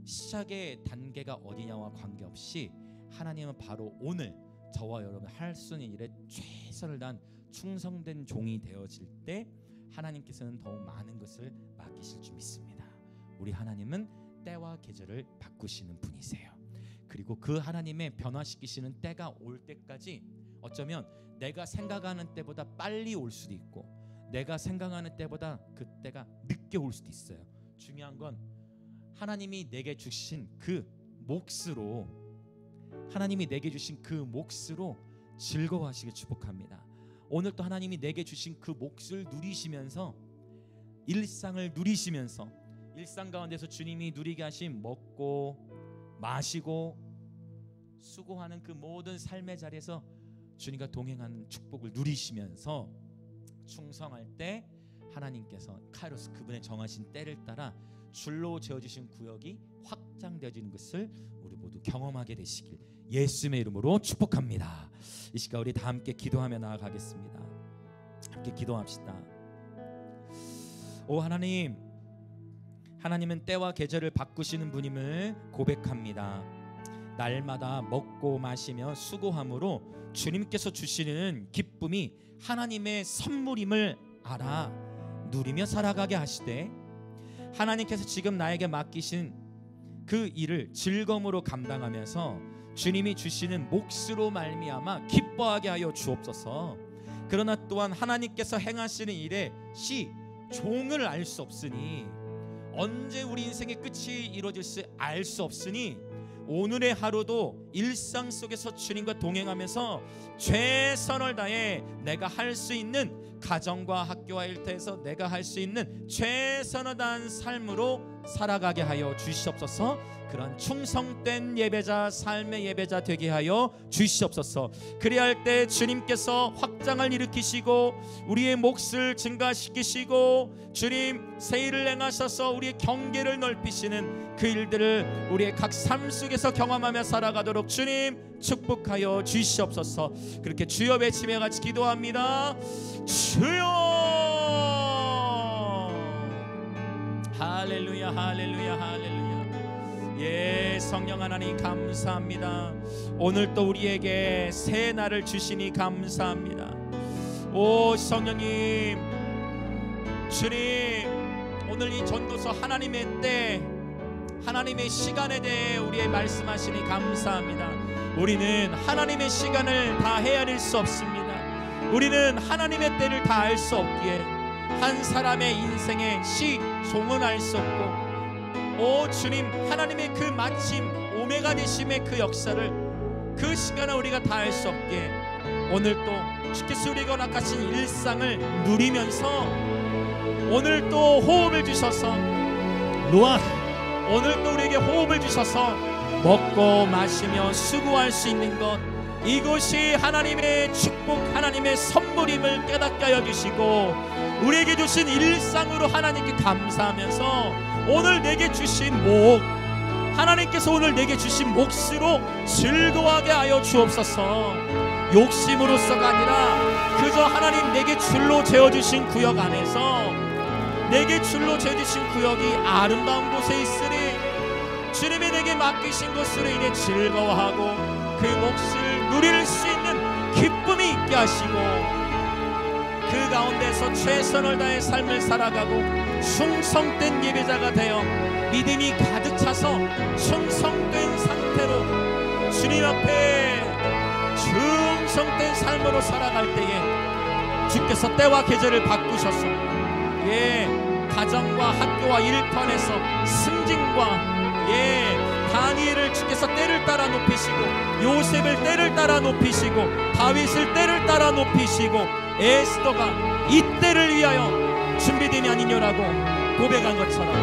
시작의 단계가 어디냐와 관계없이 하나님은 바로 오늘 저와 여러분 할 수 있는 일에 최선을 다한 충성된 종이 되어질 때 하나님께서는 더욱 많은 것을 맡기실 줄 믿습니다. 우리 하나님은 때와 계절을 바꾸시는 분이세요. 그리고 그 하나님의 변화시키시는 때가 올 때까지 어쩌면 내가 생각하는 때보다 빨리 올 수도 있고 내가 생각하는 때보다 그 때가 늦게 올 수도 있어요. 중요한 건 하나님이 내게 주신 그 몫으로, 하나님이 내게 주신 그 몫으로 즐거워하시길 축복합니다. 오늘 또 하나님이 내게 주신 그 몫을 누리시면서, 일상을 누리시면서, 일상 가운데서 주님이 누리게 하신 먹고 마시고 수고하는 그 모든 삶의 자리에서 주님과 동행하는 축복을 누리시면서 충성할 때 하나님께서 카이로스, 그분의 정하신 때를 따라 줄로 재어주신 구역이 확장되어지는 것을 우리 모두 경험하게 되시길 예수님의 이름으로 축복합니다. 이 시간 우리 다 함께 기도하며 나아가겠습니다. 함께 기도합시다. 오 하나님, 하나님은 때와 계절을 바꾸시는 분임을 고백합니다. 날마다 먹고 마시며 수고함으로 주님께서 주시는 기쁨이 하나님의 선물임을 알아 누리며 살아가게 하시되, 하나님께서 지금 나에게 맡기신 그 일을 즐거움으로 감당하면서 주님이 주시는 몫으로 말미암아 기뻐하게 하여 주옵소서. 그러나 또한 하나님께서 행하시는 일에 종을 알 수 없으니, 언제 우리 인생의 끝이 이루어질지 알 수 없으니 오늘의 하루도 일상 속에서 주님과 동행하면서 최선을 다해 내가 할 수 있는, 가정과 학교와 일터에서 내가 할 수 있는 최선을 다한 삶으로 살아가게 하여 주시옵소서. 그런 충성된 예배자, 삶의 예배자 되게 하여 주시옵소서. 그래야 할 때 주님께서 확장을 일으키시고 우리의 몫을 증가시키시고 주님 새 일을 행하셔서 우리의 경계를 넓히시는 그 일들을 우리의 각 삶 속에서 경험하며 살아가도록 주님 축복하여 주시옵소서. 그렇게 주여 외치며 같이 기도합니다. 주여! 할렐루야, 할렐루야, 할렐루야. 예, 성령 하나님 감사합니다. 오늘 또 우리에게 새 날을 주시니 감사합니다. 오 성령님, 주님, 오늘 이 전도서 하나님의 때, 하나님의 시간에 대해 우리의 말씀하시니 감사합니다. 우리는 하나님의 시간을 다 헤아릴 수 없습니다. 우리는 하나님의 때를 다 알 수 없기에 한 사람의 인생의 종은 알 수 없고, 오 주님, 하나님의 그 마침 오메가 되심의 그 역사를, 그 시간을 우리가 다 알 수 없기에 오늘 또 주께서 우리가 허락하신 일상을 누리면서 오늘 또 호흡을 주셔서, 오늘 또 우리에게 호흡을 주셔서 먹고 마시며 수고할 수 있는 것, 이것이 하나님의 축복, 하나님의 선물임을 깨닫게 하여 주시고 우리에게 주신 일상으로 하나님께 감사하면서 오늘 내게 주신 목, 하나님께서 오늘 내게 주신 몫으로 즐거워하게 하여 주옵소서. 욕심으로서가 아니라 그저 하나님 내게 줄로 재어주신 구역 안에서, 내게 줄로 재어주신 구역이 아름다운 곳에 있으니 주님이 내게 맡기신 것으로 인해 즐거워하고 그 몫을 누릴 수 있는 기쁨이 있게 하시고 그 가운데서 최선을 다해 삶을 살아가고 충성된 예배자가 되어 믿음이 가득 차서 충성된 상태로 주님 앞에 충성된 삶으로 살아갈 때에 주께서 때와 계절을 바꾸셔서 가정과 학교와 일터에서 승진과 다니엘을 주께서 때를 따라 높이시고 요셉을 때를 따라 높이시고 다윗을 때를 따라 높이시고 에스더가 이 때를 위하여 준비됨이 아니냐라고 고백한 것처럼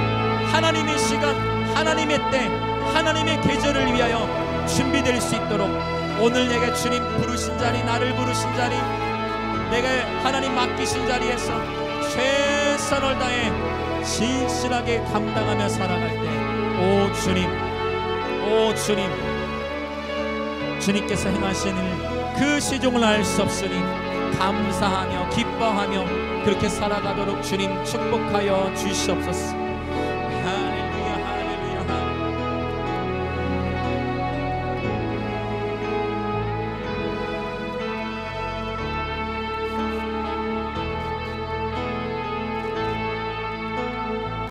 하나님의 시간, 하나님의 때, 하나님의 계절을 위하여 준비될 수 있도록 오늘 내게 주님 부르신 자리, 나를 부르신 자리, 내가 하나님 맡기신 자리에서 최선을 다해 진실하게 감당하며 살아갈 때, 오 주님, 주님께서 행하시는 그 시종을 알 수 없으니 감사하며 기뻐하며 그렇게 살아가도록 주님 축복하여 주시옵소서.